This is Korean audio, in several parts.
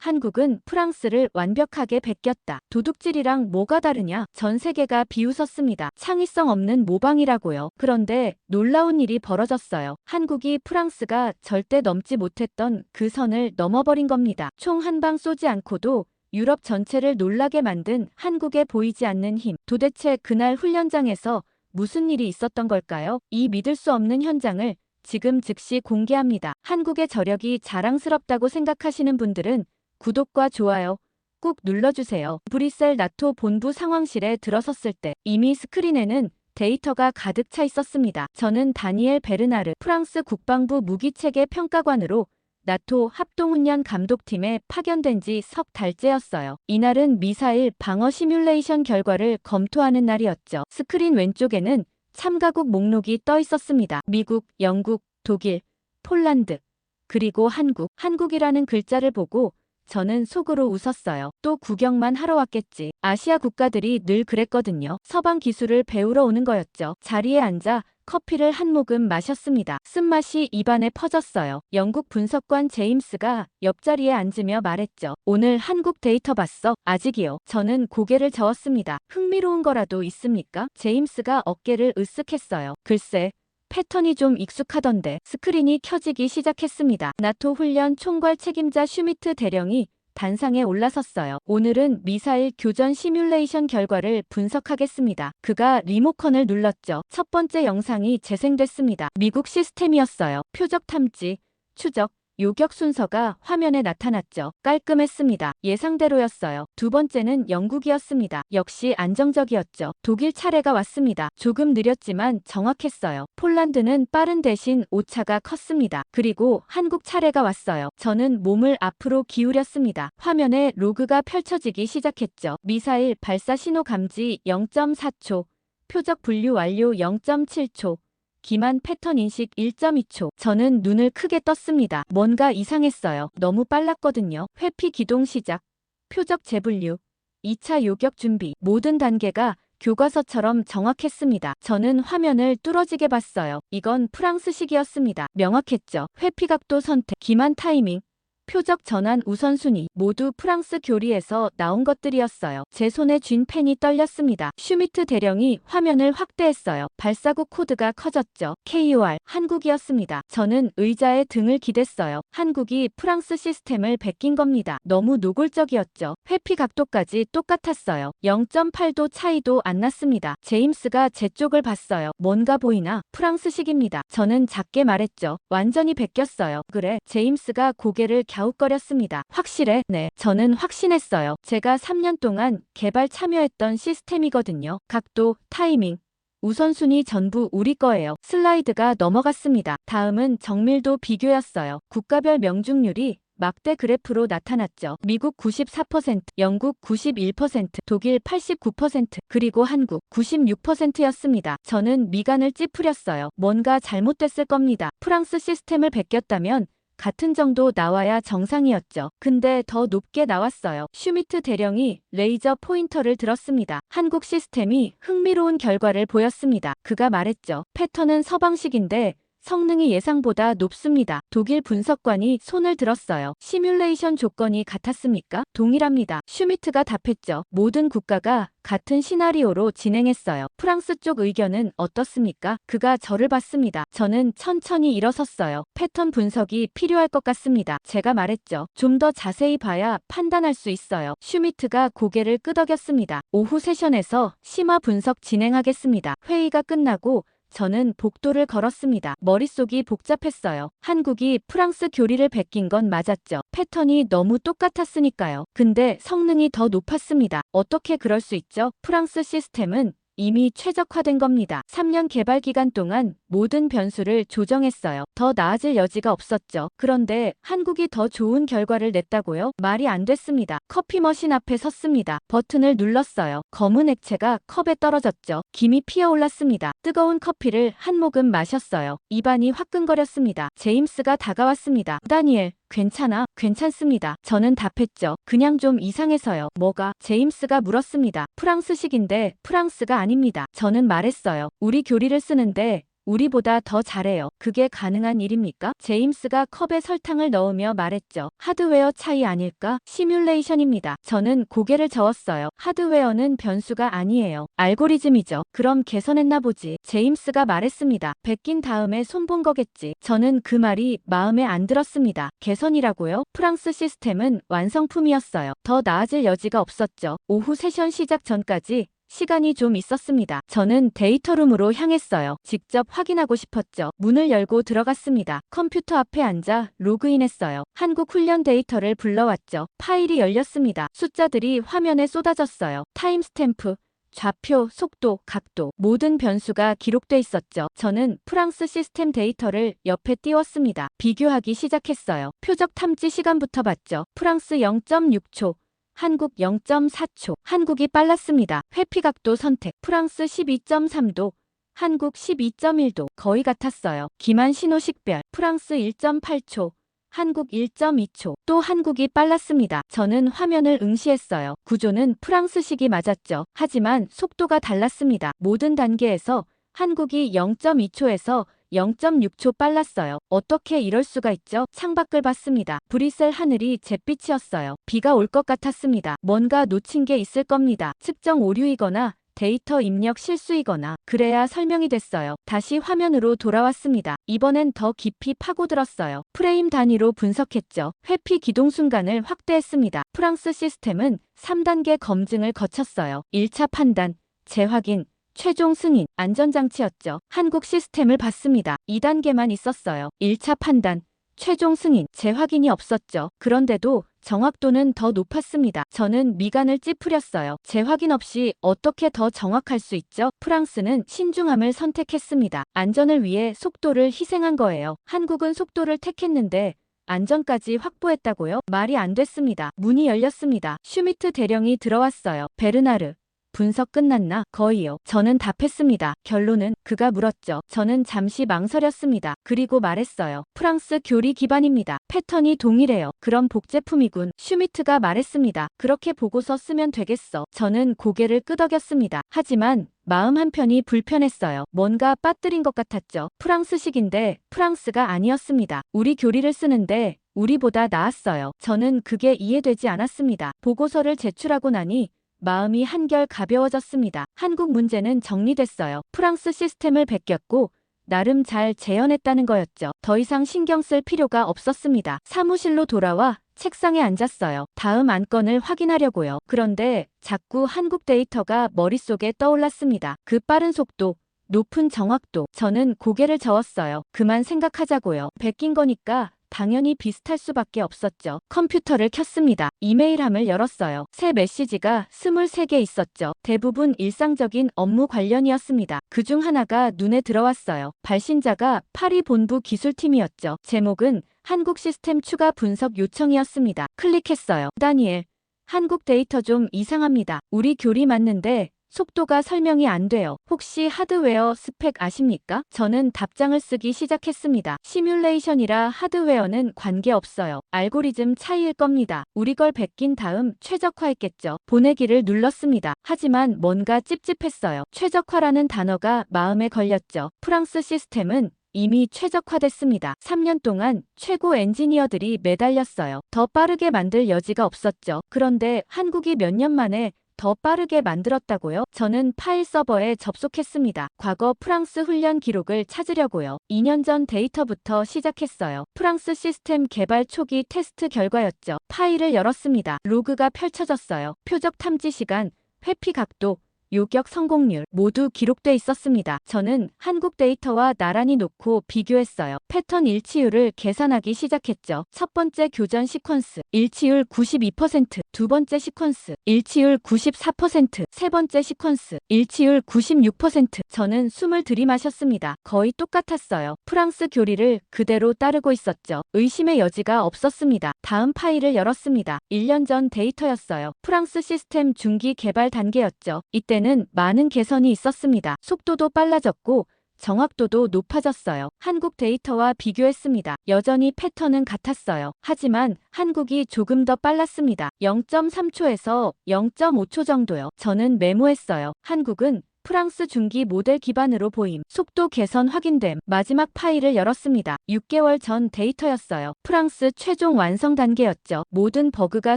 한국은 프랑스를 완벽하게 베꼈다. 도둑질이랑 뭐가 다르냐? 전 세계가 비웃었습니다. 창의성 없는 모방이라고요. 그런데 놀라운 일이 벌어졌어요. 한국이 프랑스가 절대 넘지 못했던 그 선을 넘어버린 겁니다. 총 한 방 쏘지 않고도 유럽 전체를 놀라게 만든 한국에 보이지 않는 힘. 도대체 그날 훈련장에서 무슨 일이 있었던 걸까요? 이 믿을 수 없는 현장을 지금 즉시 공개합니다. 한국의 저력이 자랑스럽다고 생각하시는 분들은 구독과 좋아요 꾹 눌러주세요. 브뤼셀 나토 본부 상황실에 들어섰을 때 이미 스크린에는 데이터가 가득 차 있었습니다. 저는 다니엘 베르나르 프랑스 국방부 무기체계 평가관으로 나토 합동훈련 감독팀에 파견된 지 석 달째였어요. 이날은 미사일 방어 시뮬레이션 결과를 검토하는 날이었죠. 스크린 왼쪽에는 참가국 목록이 떠 있었습니다. 미국, 영국, 독일, 폴란드, 그리고 한국. 한국이라는 글자를 보고 저는 속으로 웃었어요. 또 구경만 하러 왔겠지. 아시아 국가들이 늘 그랬거든요. 서방 기술을 배우러 오는 거였죠. 자리에 앉아 커피를 한 모금 마셨습니다. 쓴맛이 입안에 퍼졌어요. 영국 분석관 제임스가 옆자리에 앉으며 말했죠. 오늘 한국 데이터 봤어? 아직이요. 저는 고개를 저었습니다. 흥미로운 거라도 있습니까? 제임스가 어깨를 으쓱했어요. 글쎄. 패턴이 좀 익숙하던데. 스크린이 켜지기 시작했습니다. 나토 훈련 총괄 책임자 슈미트 대령이 단상에 올라섰어요. 오늘은 미사일 교전 시뮬레이션 결과를 분석하겠습니다. 그가 리모컨을 눌렀죠. 첫 번째 영상이 재생됐습니다. 미국 시스템이었어요. 표적 탐지, 추적, 요격 순서가 화면에 나타났죠. 깔끔했습니다. 예상대로였어요. 두 번째는 영국이었습니다. 역시 안정적이었죠. 독일 차례가 왔습니다. 조금 느렸지만 정확했어요. 폴란드는 빠른 대신 오차가 컸습니다. 그리고 한국 차례가 왔어요. 저는 몸을 앞으로 기울였습니다. 화면에 로그가 펼쳐지기 시작했죠. 미사일 발사 신호 감지 0.4초, 표적 분류 완료 0.7초, 기만 패턴 인식 1.2초. 저는 눈을 크게 떴습니다. 뭔가 이상했어요. 너무 빨랐거든요. 회피 기동 시작. 표적 재분류. 2차 요격 준비. 모든 단계가 교과서처럼 정확했습니다. 저는 화면을 뚫어지게 봤어요. 이건 프랑스식이었습니다. 명확했죠. 회피 각도 선택, 기만 타이밍, 표적 전환 우선순위. 모두 프랑스 교리에서 나온 것들이었어요. 제 손에 쥔 펜이 떨렸습니다. 슈미트 대령이 화면을 확대했어요. 발사국 코드가 커졌죠. KOR, 한국이었습니다. 저는 의자에 등을 기댔어요. 한국이 프랑스 시스템을 베낀 겁니다. 너무 노골적이었죠. 회피 각도까지 똑같았어요. 0.8도 차이도 안 났습니다. 제임스가 제 쪽을 봤어요. 뭔가 보이나? 프랑스식입니다. 저는 작게 말했죠. 완전히 베꼈어요. 그래. 제임스가 고개를 갸웃거렸습니다. 확실해? 네. 저는 확신했어요. 제가 3년 동안 개발 참여했던 시스템이거든요. 각도, 타이밍, 우선순위 전부 우리 거예요. 슬라이드가 넘어갔습니다. 다음은 정밀도 비교였어요. 국가별 명중률이 막대 그래프로 나타났죠. 미국 94%, 영국 91%, 독일 89%, 그리고 한국 96%였습니다. 저는 미간을 찌푸렸어요. 뭔가 잘못됐을 겁니다. 프랑스 시스템을 베꼈다면 같은 정도 나와야 정상이었죠. 근데 더 높게 나왔어요. 슈미트 대령이 레이저 포인터를 들었습니다. 한국 시스템이 흥미로운 결과를 보였습니다. 그가 말했죠. 패턴은 서방식인데 성능이 예상보다 높습니다. 독일 분석관이 손을 들었어요. 시뮬레이션 조건이 같았습니까? 동일합니다. 슈미트가 답했죠. 모든 국가가 같은 시나리오로 진행했어요. 프랑스 쪽 의견은 어떻습니까? 그가 저를 봤습니다. 저는 천천히 일어섰어요. 패턴 분석이 필요할 것 같습니다. 제가 말했죠. 좀 더 자세히 봐야 판단할 수 있어요. 슈미트가 고개를 끄덕였습니다. 오후 세션에서 심화 분석 진행하겠습니다. 회의가 끝나고 저는 복도를 걸었습니다. 머릿속이 복잡했어요. 한국이 프랑스 교리를 베낀 건 맞았죠. 패턴이 너무 똑같았으니까요. 근데 성능이 더 높았습니다. 어떻게 그럴 수 있죠? 프랑스 시스템은 이미 최적화된 겁니다. 3년 개발 기간 동안 모든 변수를 조정했어요. 더 나아질 여지가 없었죠. 그런데 한국이 더 좋은 결과를 냈다고요? 말이 안 됐습니다. 커피 머신 앞에 섰습니다. 버튼을 눌렀어요. 검은 액체가 컵에 떨어졌죠. 김이 피어올랐습니다. 뜨거운 커피를 한 모금 마셨어요. 입안이 화끈거렸습니다. 제임스가 다가왔습니다. 다니엘, 괜찮아? 괜찮습니다. 저는 답했죠. 그냥 좀 이상해서요. 뭐가? 제임스가 물었습니다. 프랑스식인데 프랑스가 아닙니다. 저는 말했어요. 우리 교리를 쓰는데 우리보다 더 잘해요. 그게 가능한 일입니까? 제임스가 컵에 설탕을 넣으며 말했죠. 하드웨어 차이 아닐까? 시뮬레이션입니다. 저는 고개를 저었어요. 하드웨어는 변수가 아니에요. 알고리즘이죠. 그럼 개선했나 보지. 제임스가 말했습니다. 베낀 다음에 손본 거겠지. 저는 그 말이 마음에 안 들었습니다. 개선이라고요? 프랑스 시스템은 완성품이었어요. 더 나아질 여지가 없었죠. 오후 세션 시작 전까지 시간이 좀 있었습니다. 저는 데이터룸으로 향했어요. 직접 확인하고 싶었죠. 문을 열고 들어갔습니다. 컴퓨터 앞에 앉아 로그인했어요. 한국 훈련 데이터를 불러왔죠. 파일이 열렸습니다. 숫자들이 화면에 쏟아졌어요. 타임스탬프, 좌표, 속도, 각도, 모든 변수가 기록돼 있었죠. 저는 프랑스 시스템 데이터를 옆에 띄웠습니다. 비교하기 시작했어요. 표적 탐지 시간부터 봤죠. 프랑스 0.6초. 한국 0.4초. 한국이 빨랐습니다. 회피각도 선택. 프랑스 12.3도. 한국 12.1도. 거의 같았어요. 기만 신호 식별. 프랑스 1.8초. 한국 1.2초. 또 한국이 빨랐습니다. 저는 화면을 응시했어요. 구조는 프랑스식이 맞았죠. 하지만 속도가 달랐습니다. 모든 단계에서 한국이 0.2초에서 0.6초 빨랐어요. 어떻게 이럴 수가 있죠? 창밖을 봤습니다. 브뤼셀 하늘이 잿빛이었어요. 비가 올 것 같았습니다. 뭔가 놓친 게 있을 겁니다. 측정 오류이거나 데이터 입력 실수이거나. 그래야 설명이 됐어요. 다시 화면으로 돌아왔습니다. 이번엔 더 깊이 파고들었어요. 프레임 단위로 분석했죠. 회피 기동 순간을 확대했습니다. 프랑스 시스템은 3단계 검증을 거쳤어요. 1차 판단, 재확인, 최종 승인, 안전장치였죠. 한국 시스템을 봤습니다. 2단계만 있었어요. 1차 판단, 최종 승인, 재확인이 없었죠. 그런데도 정확도는 더 높았습니다. 저는 미간을 찌푸렸어요. 재확인 없이 어떻게 더 정확할 수 있죠? 프랑스는 신중함을 선택했습니다. 안전을 위해 속도를 희생한 거예요. 한국은 속도를 택했는데 안전까지 확보했다고요? 말이 안 됐습니다. 문이 열렸습니다. 슈미트 대령이 들어왔어요. 베르나르. 분석 끝났나? 거의요. 저는 답했습니다. 결론은? 그가 물었죠. 저는 잠시 망설였습니다. 그리고 말했어요. 프랑스 교리 기반입니다. 패턴이 동일해요. 그럼 복제품이군. 슈미트가 말했습니다. 그렇게 보고서 쓰면 되겠어. 저는 고개를 끄덕였습니다. 하지만 마음 한편이 불편했어요. 뭔가 빠뜨린 것 같았죠. 프랑스식인데 프랑스가 아니었습니다. 우리 교리를 쓰는데 우리보다 나았어요. 저는 그게 이해되지 않았습니다. 보고서를 제출하고 나니 마음이 한결 가벼워졌습니다. 한국 문제는 정리됐어요. 프랑스 시스템을 베꼈고 나름 잘 재현했다는 거였죠. 더 이상 신경 쓸 필요가 없었습니다. 사무실로 돌아와 책상에 앉았어요. 다음 안건을 확인하려고요. 그런데 자꾸 한국 데이터가 머릿속에 떠올랐습니다. 그 빠른 속도, 높은 정확도. 저는 고개를 저었어요. 그만 생각하자고요. 베낀 거니까 당연히 비슷할 수밖에 없었죠. 컴퓨터를 켰습니다. 이메일함을 열었어요. 새 메시지가 23개 있었죠. 대부분 일상적인 업무 관련이었습니다. 그중 하나가 눈에 들어왔어요. 발신자가 파리 본부 기술팀이었죠. 제목은 한국 시스템 추가 분석 요청이었습니다. 클릭했어요. 다니엘, 한국 데이터 좀 이상합니다. 우리 교리 맞는데 속도가 설명이 안 돼요. 혹시 하드웨어 스펙 아십니까? 저는 답장을 쓰기 시작했습니다. 시뮬레이션이라 하드웨어는 관계없어요. 알고리즘 차이일 겁니다. 우리 걸 베낀 다음 최적화했겠죠. 보내기를 눌렀습니다. 하지만 뭔가 찝찝했어요. 최적화라는 단어가 마음에 걸렸죠. 프랑스 시스템은 이미 최적화됐습니다. 3년 동안 최고 엔지니어들이 매달렸어요. 더 빠르게 만들 여지가 없었죠. 그런데 한국이 몇 년 만에 더 빠르게 만들었다고요? 저는 파일 서버에 접속했습니다. 과거 프랑스 훈련 기록을 찾으려고요. 2년 전 데이터부터 시작했어요. 프랑스 시스템 개발 초기 테스트 결과였죠. 파일을 열었습니다. 로그가 펼쳐졌어요. 표적 탐지 시간, 회피 각도, 요격 성공률 모두 기록돼 있었습니다. 저는 한국 데이터와 나란히 놓고 비교했어요. 패턴 일치율을 계산하기 시작했죠. 첫 번째 교전 시퀀스 일치율 92%, 두 번째 시퀀스 일치율 94%, 세 번째 시퀀스 일치율 96%. 저는 숨을 들이마셨습니다. 거의 똑같았어요. 프랑스 교리를 그대로 따르고 있었죠. 의심의 여지가 없었습니다. 다음 파일을 열었습니다. 1년 전 데이터였어요. 프랑스 시스템 중기 개발 단계였죠. 이때는 많은 개선이 있었습니다. 속도도 빨라졌고 정확도도 높아졌어요. 한국 데이터와 비교했습니다. 여전히 패턴은 같았어요. 하지만 한국이 조금 더 빨랐습니다. 0.3초에서 0.5초 정도요. 저는 메모했어요. 한국은 프랑스 중기 모델 기반으로 보임. 속도 개선 확인됨. 마지막 파일을 열었습니다. 6개월 전 데이터였어요. 프랑스 최종 완성 단계였죠. 모든 버그가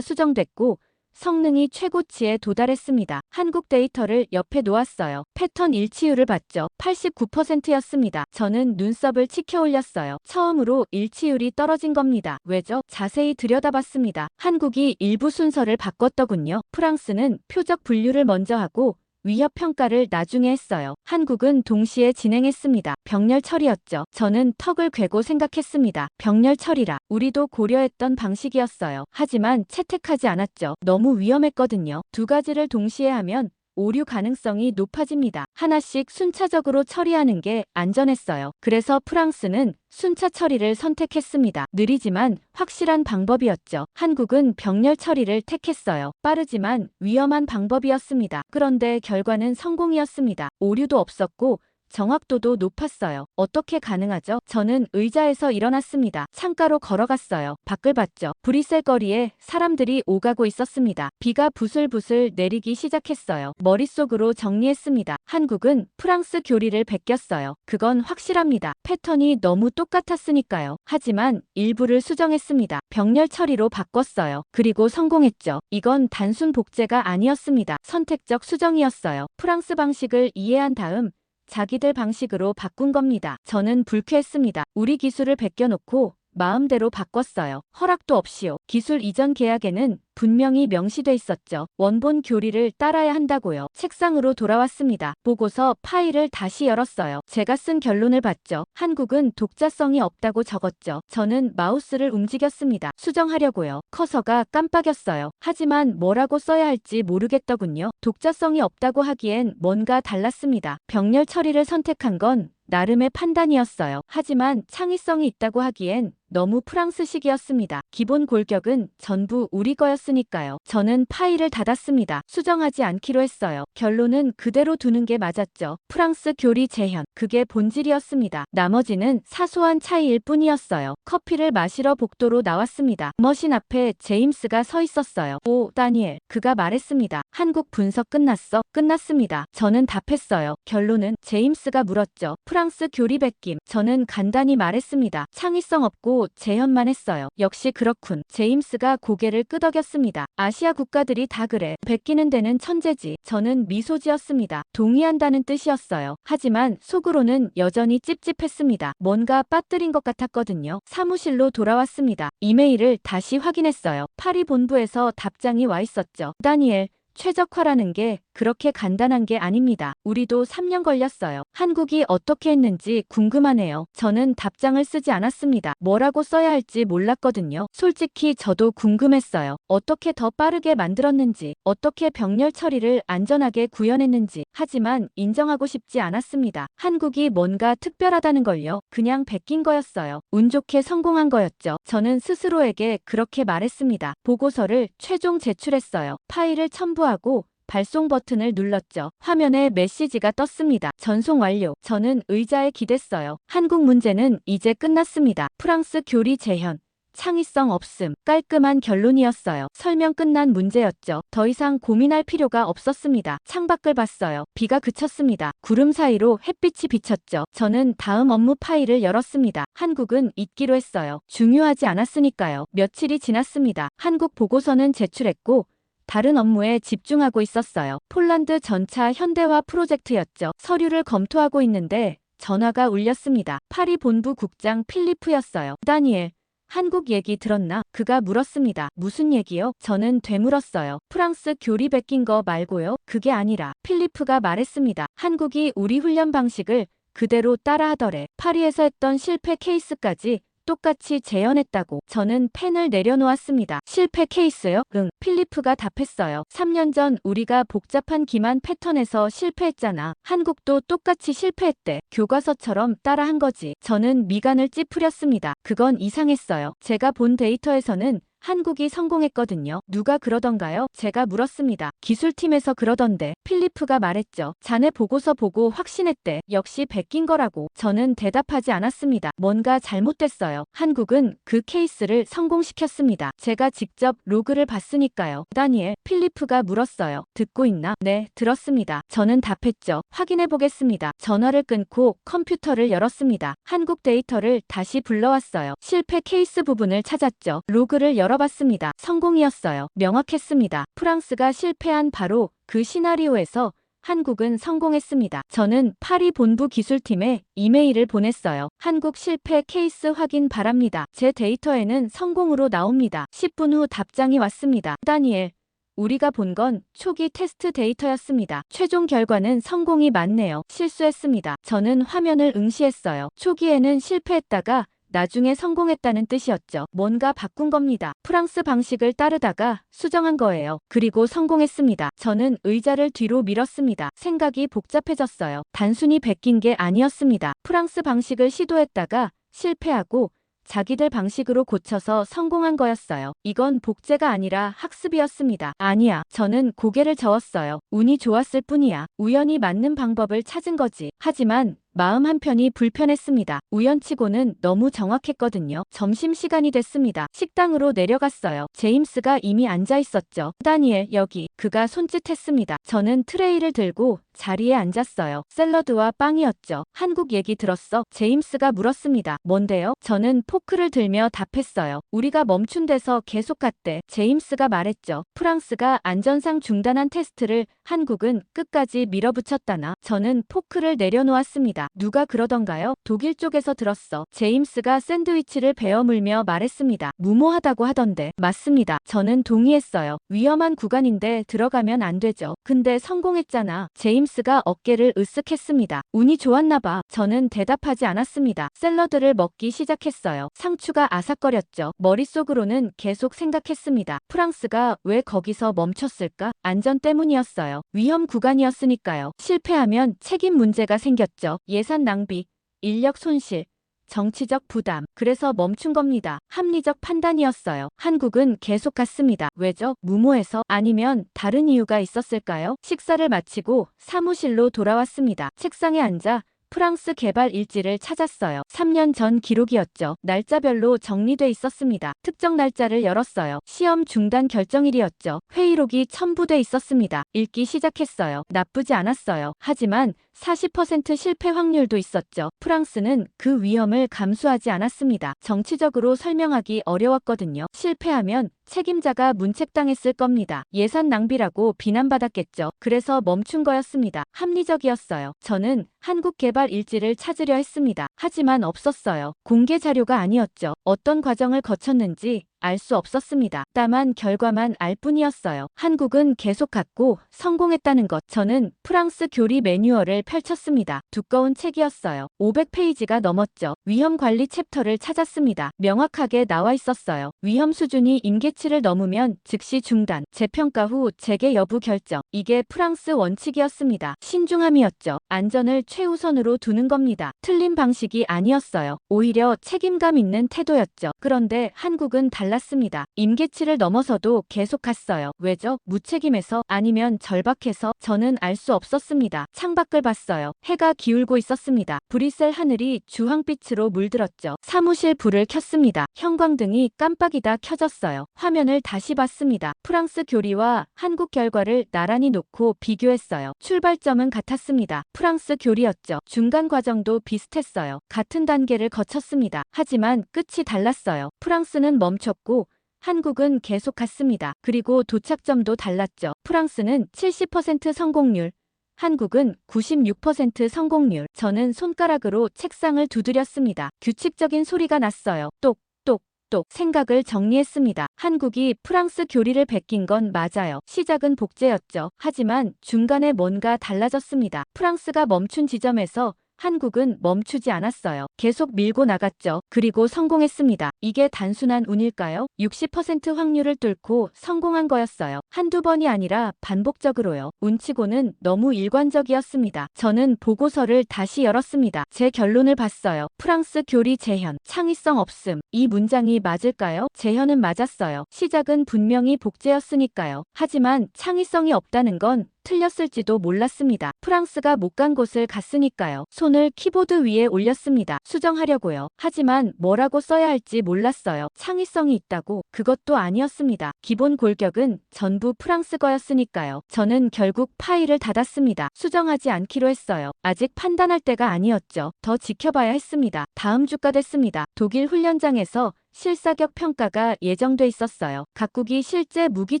수정됐고 성능이 최고치에 도달했습니다. 한국 데이터를 옆에 놓았어요. 패턴 일치율을 봤죠. 89%였습니다. 저는 눈썹을 치켜 올렸어요. 처음으로 일치율이 떨어진 겁니다. 왜죠? 자세히 들여다봤습니다. 한국이 일부 순서를 바꿨더군요. 프랑스는 표적 분류를 먼저 하고 위협 평가를 나중에 했어요. 한국은 동시에 진행했습니다. 병렬 처리였죠. 저는 턱을 괴고 생각했습니다. 병렬 처리라. 우리도 고려했던 방식이었어요. 하지만 채택하지 않았죠. 너무 위험했거든요. 두 가지를 동시에 하면 오류 가능성이 높아집니다. 하나씩 순차적으로 처리하는 게 안전했어요. 그래서 프랑스는 순차 처리를 선택했습니다. 느리지만 확실한 방법이었죠. 한국은 병렬 처리를 택했어요. 빠르지만 위험한 방법이었습니다. 그런데 결과는 성공이었습니다. 오류도 없었고 정확도도 높았어요. 어떻게 가능하죠? 저는 의자에서 일어났습니다. 창가로 걸어갔어요. 밖을 봤죠. 브뤼셀 거리에 사람들이 오가고 있었습니다. 비가 부슬부슬 내리기 시작했어요. 머릿속으로 정리했습니다. 한국은 프랑스 교리를 베꼈어요. 그건 확실합니다. 패턴이 너무 똑같았으니까요. 하지만 일부를 수정했습니다. 병렬 처리로 바꿨어요. 그리고 성공했죠. 이건 단순 복제가 아니었습니다. 선택적 수정이었어요. 프랑스 방식을 이해한 다음 자기들 방식으로 바꾼 겁니다. 저는 불쾌했습니다. 우리 기술을 베껴놓고 마음대로 바꿨어요. 허락도 없이요. 기술 이전 계약에는 분명히 명시돼 있었죠. 원본 교리를 따라야 한다고요. 책상으로 돌아왔습니다. 보고서 파일을 다시 열었어요. 제가 쓴 결론을 봤죠. 한국은 독자성이 없다고 적었죠. 저는 마우스를 움직였습니다. 수정하려고요. 커서가 깜빡였어요. 하지만 뭐라고 써야 할지 모르겠더군요. 독자성이 없다고 하기엔 뭔가 달랐습니다. 병렬 처리를 선택한 건 나름의 판단이었어요. 하지만 창의성이 있다고 하기엔 너무 프랑스식이었습니다. 기본 골격은 전부 우리 거였으니까요. 저는 파일을 닫았습니다. 수정하지 않기로 했어요. 결론은 그대로 두는 게 맞았죠. 프랑스 교리 재현. 그게 본질이었습니다. 나머지는 사소한 차이일 뿐이었어요. 커피를 마시러 복도로 나왔습니다. 머신 앞에 제임스가 서 있었어요. 오, 다니엘. 그가 말했습니다. 한국 분석 끝났어? 끝났습니다. 저는 답했어요. 결론은 제임스가 물었죠. 프랑스 교리 베김. 저는 간단히 말했습니다. 창의성 없고 재현만 했어요. 역시 그렇군. 제임스가 고개를 끄덕였습니다. 아시아 국가들이 다 그래. 베끼는 데는 천재지. 저는 미소 지었습니다. 동의한다는 뜻이었어요. 하지만 속으로는 여전히 찝찝했습니다. 뭔가 빠뜨린 것 같았거든요. 사무실로 돌아왔습니다. 이메일을 다시 확인했어요. 파리 본부에서 답장이 와 있었죠. 다니엘. 최적화라는 게 그렇게 간단한 게 아닙니다. 우리도 3년 걸렸어요. 한국이 어떻게 했는지 궁금하네요. 저는 답장을 쓰지 않았습니다. 뭐라고 써야 할지 몰랐거든요. 솔직히 저도 궁금했어요. 어떻게 더 빠르게 만들었는지, 어떻게 병렬 처리를 안전하게 구현했는지. 하지만 인정하고 싶지 않았습니다. 한국이 뭔가 특별하다는 걸요. 그냥 베낀 거였어요. 운 좋게 성공한 거였죠. 저는 스스로에게 그렇게 말했습니다. 보고서를 최종 제출했어요. 파일을 첨부하고 발송 버튼을 눌렀죠. 화면에 메시지가 떴습니다. 전송 완료. 저는 의자에 기댔어요. 한국 문제는 이제 끝났습니다. 프랑스 교리 재현. 창의성 없음. 깔끔한 결론이었어요. 설명 끝난 문제였죠. 더 이상 고민할 필요가 없었습니다. 창밖을 봤어요. 비가 그쳤습니다. 구름 사이로 햇빛이 비쳤죠. 저는 다음 업무 파일을 열었습니다. 한국은 잊기로 했어요. 중요하지 않았으니까요. 며칠이 지났습니다. 한국 보고서는 제출했고 다른 업무에 집중하고 있었어요. 폴란드 전차 현대화 프로젝트였죠. 서류를 검토하고 있는데 전화가 울렸습니다. 파리 본부 국장 필리프였어요. 다니엘, 한국 얘기 들었나? 그가 물었습니다. 무슨 얘기요? 저는 되물었어요. 프랑스 교리 베낀 거 말고요. 그게 아니라 필리프가 말했습니다. 한국이 우리 훈련 방식을 그대로 따라하더래. 파리에서 했던 실패 케이스까지 똑같이 재현했다고. 저는 펜을 내려놓았습니다. 실패 케이스요? 응. 필리프가 답했어요. 3년 전 우리가 복잡한 기만 패턴에서 실패했잖아. 한국도 똑같이 실패했대. 교과서처럼 따라한 거지. 저는 미간을 찌푸렸습니다. 그건 이상했어요. 제가 본 데이터에서는 한국이 성공했거든요. 누가 그러던가요? 제가 물었습니다. 기술팀에서 그러던데. 필리프가 말했죠. 자네 보고서 보고 확신했대. 역시 베낀 거라고. 저는 대답하지 않았습니다. 뭔가 잘못됐어요. 한국은 그 케이스를 성공시켰습니다. 제가 직접 로그를 봤으니까요. 다니엘, 필리프가 물었어요. 듣고 있나? 네, 들었습니다. 저는 답했죠. 확인해 보겠습니다. 전화를 끊고 컴퓨터를 열었습니다. 한국 데이터를 다시 불러왔어요. 실패 케이스 부분을 찾았죠. 로그를 열어봤습니다. 성공이었어요. 명확했습니다. 프랑스가 실패한 바로 그 시나리오에서 한국은 성공했습니다. 저는 파리 본부 기술팀에 이메일을 보냈어요. 한국 실패 케이스 확인 바랍니다. 제 데이터에는 성공으로 나옵니다. 10분 후 답장이 왔습니다. 다니엘, 우리가 본 건 초기 테스트 데이터였습니다. 최종 결과는 성공이 맞네요. 실수했습니다. 저는 화면을 응시했어요. 초기에는 실패했다가 나중에 성공했다는 뜻이었죠. 뭔가 바꾼 겁니다. 프랑스 방식을 따르다가 수정한 거예요. 그리고 성공했습니다. 저는 의자를 뒤로 밀었습니다. 생각이 복잡해졌어요. 단순히 베낀 게 아니었습니다. 프랑스 방식을 시도했다가 실패하고 자기들 방식으로 고쳐서 성공한 거였어요. 이건 복제가 아니라 학습이었습니다. 아니야. 저는 고개를 저었어요. 운이 좋았을 뿐이야. 우연히 맞는 방법을 찾은 거지. 하지만 마음 한편이 불편했습니다. 우연치고는 너무 정확했거든요. 점심시간이 됐습니다. 식당으로 내려갔어요. 제임스가 이미 앉아 있었죠. 다니엘, 여기. 그가 손짓했습니다. 저는 트레이를 들고 자리에 앉았어요. 샐러드와 빵이었죠. 한국 얘기 들었어? 제임스가 물었습니다. 뭔데요? 저는 포크를 들며 답했어요. 우리가 멈춘 데서 계속 갔대. 제임스가 말했죠. 프랑스가 안전상 중단한 테스트를 한국은 끝까지 밀어붙였다나. 저는 포크를 내려놓았습니다. 누가 그러던가요? 독일 쪽에서 들었어. 제임스가 샌드위치를 베어 물며 말했습니다. 무모하다고 하던데. 맞습니다. 저는 동의했어요. 위험한 구간인데 들어가면 안 되죠. 근데 성공했잖아. 제임스가 어깨를 으쓱했습니다. 운이 좋았나 봐. 저는 대답하지 않았습니다. 샐러드를 먹기 시작했어요. 상추가 아삭거렸죠. 머릿속으로는 계속 생각했습니다. 프랑스가 왜 거기서 멈췄을까? 안전 때문이었어요. 위험 구간이었으니까요. 실패하면 책임 문제가 생겼죠. 예산 낭비, 인력 손실, 정치적 부담. 그래서 멈춘 겁니다. 합리적 판단이었어요. 한국은 계속 갔습니다. 왜죠? 무모해서? 아니면 다른 이유가 있었을까요? 식사를 마치고 사무실로 돌아왔습니다. 책상에 앉아 프랑스 개발 일지를 찾았어요. 3년 전 기록이었죠. 날짜별로 정리돼 있었습니다. 특정 날짜를 열었어요. 시험 중단 결정일이었죠. 회의록이 첨부돼 있었습니다. 읽기 시작했어요. 나쁘지 않았어요. 하지만 40% 실패 확률도 있었죠. 프랑스는 그 위험을 감수하지 않았습니다. 정치적으로 설명하기 어려웠거든요. 실패하면 책임자가 문책당했을 겁니다. 예산 낭비라고 비난받았겠죠. 그래서 멈춘 거였습니다. 합리적이었어요. 저는 한국 개발 일지를 찾으려 했습니다. 하지만 없었어요. 공개 자료가 아니었죠. 어떤 과정을 거쳤는지 알 수 없었습니다. 다만 결과만 알 뿐이었어요. 한국은 계속 갔고 성공했다는 것. 저는 프랑스 교리 매뉴얼을 펼쳤습니다. 두꺼운 책이었어요. 500페이지가 넘었죠. 위험 관리 챕터를 찾았습니다. 명확하게 나와 있었어요. 위험 수준이 임계치를 넘으면 즉시 중단, 재평가 후 재개 여부 결정. 이게 프랑스 원칙이었습니다. 신중함이었죠. 안전을 최우선으로 두는 겁니다. 틀린 방식이 아니었어요. 오히려 책임감 있는 태도였죠. 그런데 한국은 달랐습니다. 임계치를 넘어서도 계속 갔어요. 왜죠? 무책임해서? 아니면 절박해서? 저는 알 수 없었습니다. 창밖을 봤어요. 해가 기울고 있었습니다. 브뤼셀 하늘이 주황빛으로 물들었죠. 사무실 불을 켰습니다. 형광등이 깜빡이다 켜졌어요. 화면을 다시 봤습니다. 프랑스 교리와 한국 결과를 나란히 놓고 비교했어요. 출발점은 같았습니다. 프랑스 교리였죠. 중간 과정도 비슷했어요. 같은 단계를 거쳤습니다. 하지만 끝이 달랐어요. 프랑스는 멈췄고 한국은 계속 갔습니다. 그리고 도착점도 달랐죠. 프랑스는 70% 성공률, 한국은 96% 성공률. 저는 손가락으로 책상을 두드렸습니다. 규칙적인 소리가 났어요. 똑, 똑, 똑. 생각을 정리했습니다. 한국이 프랑스 교리를 베낀 건 맞아요. 시작은 복제였죠. 하지만 중간에 뭔가 달라졌습니다. 프랑스가 멈춘 지점에서 한국은 멈추지 않았어요. 계속 밀고 나갔죠. 그리고 성공했습니다. 이게 단순한 운일까요? 60% 확률을 뚫고 성공한 거였어요. 한두 번이 아니라 반복적으로요. 운치고는 너무 일관적이었습니다. 저는 보고서를 다시 열었습니다. 제 결론을 봤어요. 프랑스 교리 재현, 창의성 없음. 이 문장이 맞을까요? 재현은 맞았어요. 시작은 분명히 복제였으니까요. 하지만 창의성이 없다는 건 틀렸을지도 몰랐습니다. 프랑스가 못 간 곳을 갔으니까요. 손을 키보드 위에 올렸습니다. 수정하려고요. 하지만 뭐라고 써야 할지 몰랐어요. 창의성이 있다고? 그것도 아니었습니다. 기본 골격은 전부 프랑스 거였으니까요. 저는 결국 파일을 닫았습니다. 수정하지 않기로 했어요. 아직 판단할 때가 아니었죠. 더 지켜봐야 했습니다. 다음 주가 됐습니다. 독일 훈련장에서 실사격 평가가 예정돼 있었어요. 각국이 실제 무기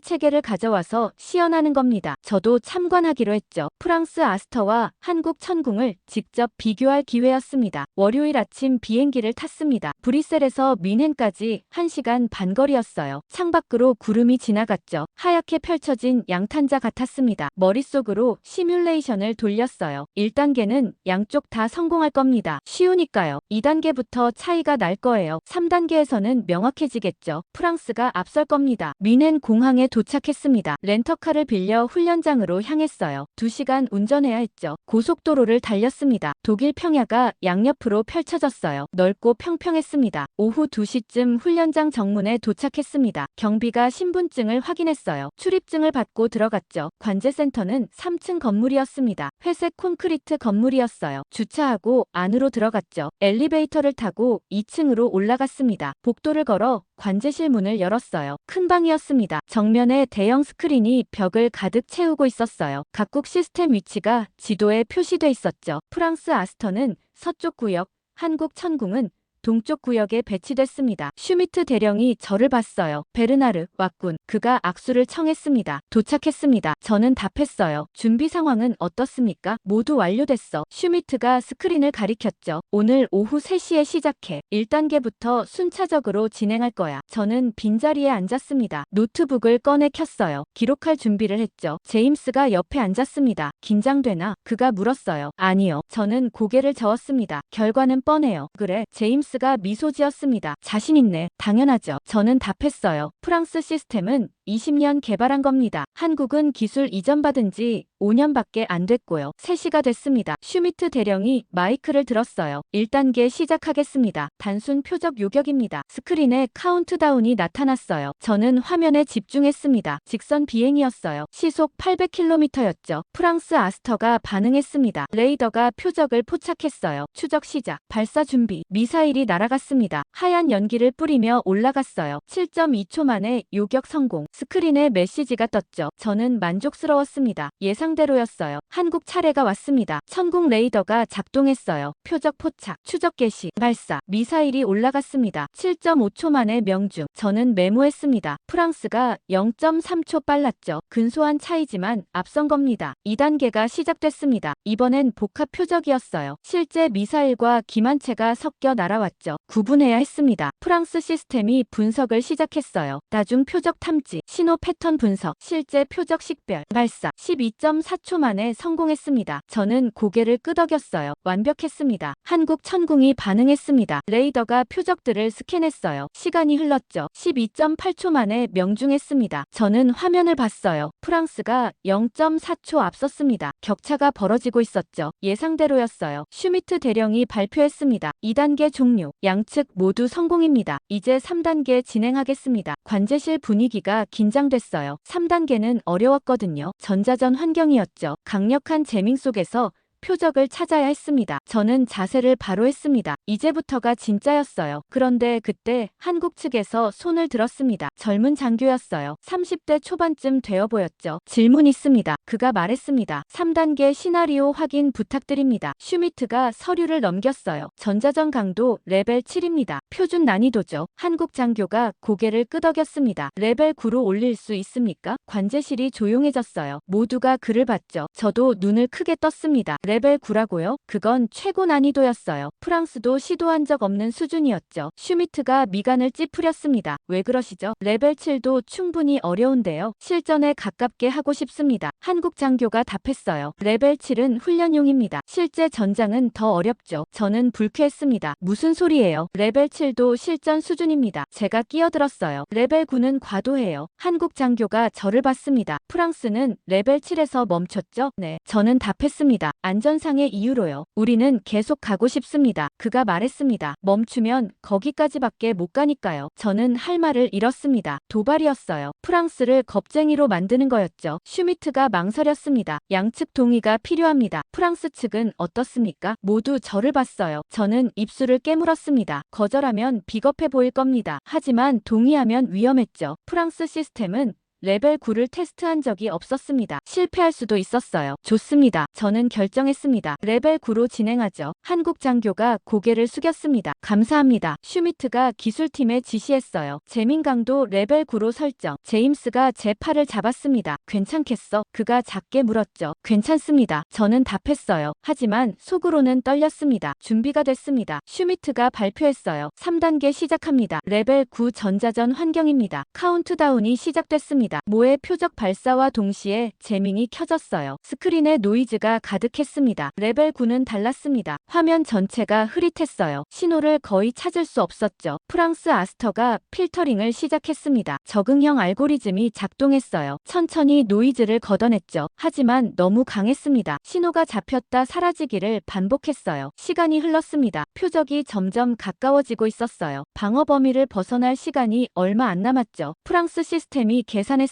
체계를 가져와서 시연하는 겁니다. 저도 참관하기로 했죠. 프랑스 아스터와 한국 천궁을 직접 비교할 기회였습니다. 월요일 아침 비행기를 탔습니다. 브뤼셀에서 뮌헨까지 1시간 반 거리였어요. 창밖으로 구름이 지나갔죠. 하얗게 펼쳐진 양탄자 같았습니다. 머릿속으로 시뮬레이션을 돌렸어요. 1단계는 양쪽 다 성공할 겁니다. 쉬우니까요. 2단계부터 차이가 날 거예요. 3단계에서는 명확해지겠죠. 프랑스가 앞설 겁니다. 뮌헨 공항에 도착했습니다. 렌터카를 빌려 훈련장으로 향했어요. 2시간 운전해야 했죠. 고속도로를 달렸습니다. 독일 평야가 양옆으로 펼쳐졌어요. 넓고 평평했습니다. 오후 2시쯤 훈련장 정문에 도착했습니다. 경비가 신분증을 확인했어요. 출입증을 받고 들어갔죠. 관제센터는 3층 건물이었습니다. 회색 콘크리트 건물이었어요. 주차하고 안으로 들어갔죠. 엘리베이터를 타고 2층으로 올라갔습니다. 복도를 걸어 관제실 문을 열었어요. 큰 방이었습니다. 정면에 대형 스크린이 벽을 가득 채우고 있었어요. 각국 시스템 위치가 지도에 표시돼 있었죠. 프랑스 아스터는 서쪽 구역, 한국 천궁은 동쪽 구역에 배치됐습니다. 슈미트 대령이 저를 봤어요. 베르나르, 왔군. 그가 악수를 청했습니다. 도착했습니다. 저는 답했어요. 준비 상황은 어떻습니까? 모두 완료됐어. 슈미트가 스크린을 가리켰죠. 오늘 오후 3시에 시작해. 1단계부터 순차적으로 진행할 거야. 저는 빈자리에 앉았습니다. 노트북을 꺼내 켰어요. 기록할 준비를 했죠. 제임스가 옆에 앉았습니다. 긴장되나? 그가 물었어요. 아니요. 저는 고개를 저었습니다. 결과는 뻔해요. 그래, 제임스 가 미소 지었습니다. 자신 있네. 당연하죠. 저는 답했어요. 프랑스 시스템은 20년 개발한 겁니다. 한국은 기술 이전받은 지 5년밖에 안 됐고요. 3시가 됐습니다. 슈미트 대령이 마이크를 들었어요. 1단계 시작하겠습니다. 단순 표적 요격입니다. 스크린에 카운트다운이 나타났어요. 저는 화면에 집중했습니다. 직선 비행이었어요. 시속 800km였죠. 프랑스 아스터가 반응했습니다. 레이더가 표적을 포착했어요. 추적 시작. 발사 준비. 미사일이 날아갔습니다. 하얀 연기를 뿌리며 올라갔어요. 7.2초 만에 요격 성공. 스크린에 메시지가 떴죠. 저는 만족스러웠습니다. 예상대로였어요. 한국 차례가 왔습니다. 천궁 레이더가 작동했어요. 표적 포착, 추적 개시, 발사, 미사일이 올라갔습니다. 7.5초 만에 명중. 저는 메모했습니다. 프랑스가 0.3초 빨랐죠. 근소한 차이지만 앞선 겁니다. 2단계가 시작됐습니다. 이번엔 복합 표적이었어요. 실제 미사일과 기만체가 섞여 날아왔죠. 구분해야 했습니다. 프랑스 시스템이 분석을 시작했어요. 다중 표적 탐지, 신호 패턴 분석, 실제 표적 식별, 발사. 12.4초 만에 성공했습니다. 저는 고개를 끄덕였어요. 완벽했습니다. 한국 천궁이 반응했습니다. 레이더가 표적들을 스캔했어요. 시간이 흘렀죠. 12.8초 만에 명중했습니다. 저는 화면을 봤어요. 프랑스가 0.4초 앞섰습니다. 격차가 벌어지고 있었죠. 예상대로였어요. 슈미트 대령이 발표했습니다. 2단계 종료. 양측 모두 성공입니다. 이제 3단계 진행하겠습니다. 관제실 분위기가 긴장됐어요. 3단계는 어려웠거든요. 전자전 환경이었죠. 강력한 재밍 속에서 표적을 찾아야 했습니다. 저는 자세를 바로 했습니다. 이제부터가 진짜였어요. 그런데 그때 한국 측에서 손을 들었습니다. 젊은 장교였어요. 30대 초반쯤 되어 보였죠. 질문 있습니다. 그가 말했습니다. 3단계 시나리오 확인 부탁드립니다. 슈미트가 서류를 넘겼어요. 전자전 강도 레벨 7입니다. 표준 난이도죠. 한국 장교가 고개를 끄덕였습니다. 레벨 9로 올릴 수 있습니까? 관제실이 조용해졌어요. 모두가 그를 봤죠. 저도 눈을 크게 떴습니다. 레벨 9라고요? 그건 최고 난이도였어요. 프랑스도 시도한 적 없는 수준이었죠. 슈미트가 미간을 찌푸렸습니다. 왜 그러시죠? 레벨 7도 충분히 어려운데요. 실전에 가깝게 하고 싶습니다. 한국 장교가 답했어요. 레벨 7은 훈련용입니다. 실제 전장은 더 어렵죠. 저는 불쾌했습니다. 무슨 소리예요? 레벨 7도 실전 수준입니다. 제가 끼어들었어요. 레벨 9는 과도해요. 한국 장교가 저를 봤습니다. 프랑스는 레벨 7에서 멈췄죠? 네. 저는 답했습니다. 안전상의 이유로요. 우리는 계속 가고 싶습니다. 그가 말했습니다. 멈추면 거기까지밖에 못 가니까요. 저는 할 말을 잃었습니다. 도발이었어요. 프랑스를 겁쟁이로 만드는 거였죠. 슈미트가 망설였습니다. 양측 동의가 필요합니다. 프랑스 측은 어떻습니까? 모두 저를 봤어요. 저는 입술을 깨물었습니다. 거절하면 비겁해 보일 겁니다. 하지만 동의하면 위험했죠. 프랑스 시스템은 레벨 9를 테스트한 적이 없었습니다. 실패할 수도 있었어요. 좋습니다. 저는 결정했습니다. 레벨 9로 진행하죠. 한국 장교가 고개를 숙였습니다. 감사합니다. 슈미트가 기술팀에 지시했어요. 재민강도 레벨 9로 설정. 제임스가 제 팔을 잡았습니다. 괜찮겠어? 그가 작게 물었죠. 괜찮습니다. 저는 답했어요. 하지만 속으로는 떨렸습니다. 준비가 됐습니다. 슈미트가 발표했어요. 3단계 시작합니다. 레벨 9 전자전 환경입니다. 카운트다운이 시작됐습니다. 모의 표적 발사와 동시에 제밍이 켜졌어요. 스크린에 노이즈가 가득했습니다. 레벨 9는 달랐습니다. 화면 전체가 흐릿했어요. 신호를 거의 찾을 수 없었죠. 프랑스 아스터가 필터링을 시작했습니다. 적응형 알고리즘이 작동했어요. 천천히 노이즈를 걷어냈죠. 하지만 너무 강했습니다. 신호가 잡혔다 사라지기를 반복했어요. 시간이 흘렀습니다. 표적이 점점 가까워지고 있었어요. 방어 범위를 벗어날 시간이 얼마 안 남았죠. 프랑스 시스템이 계산했습니다.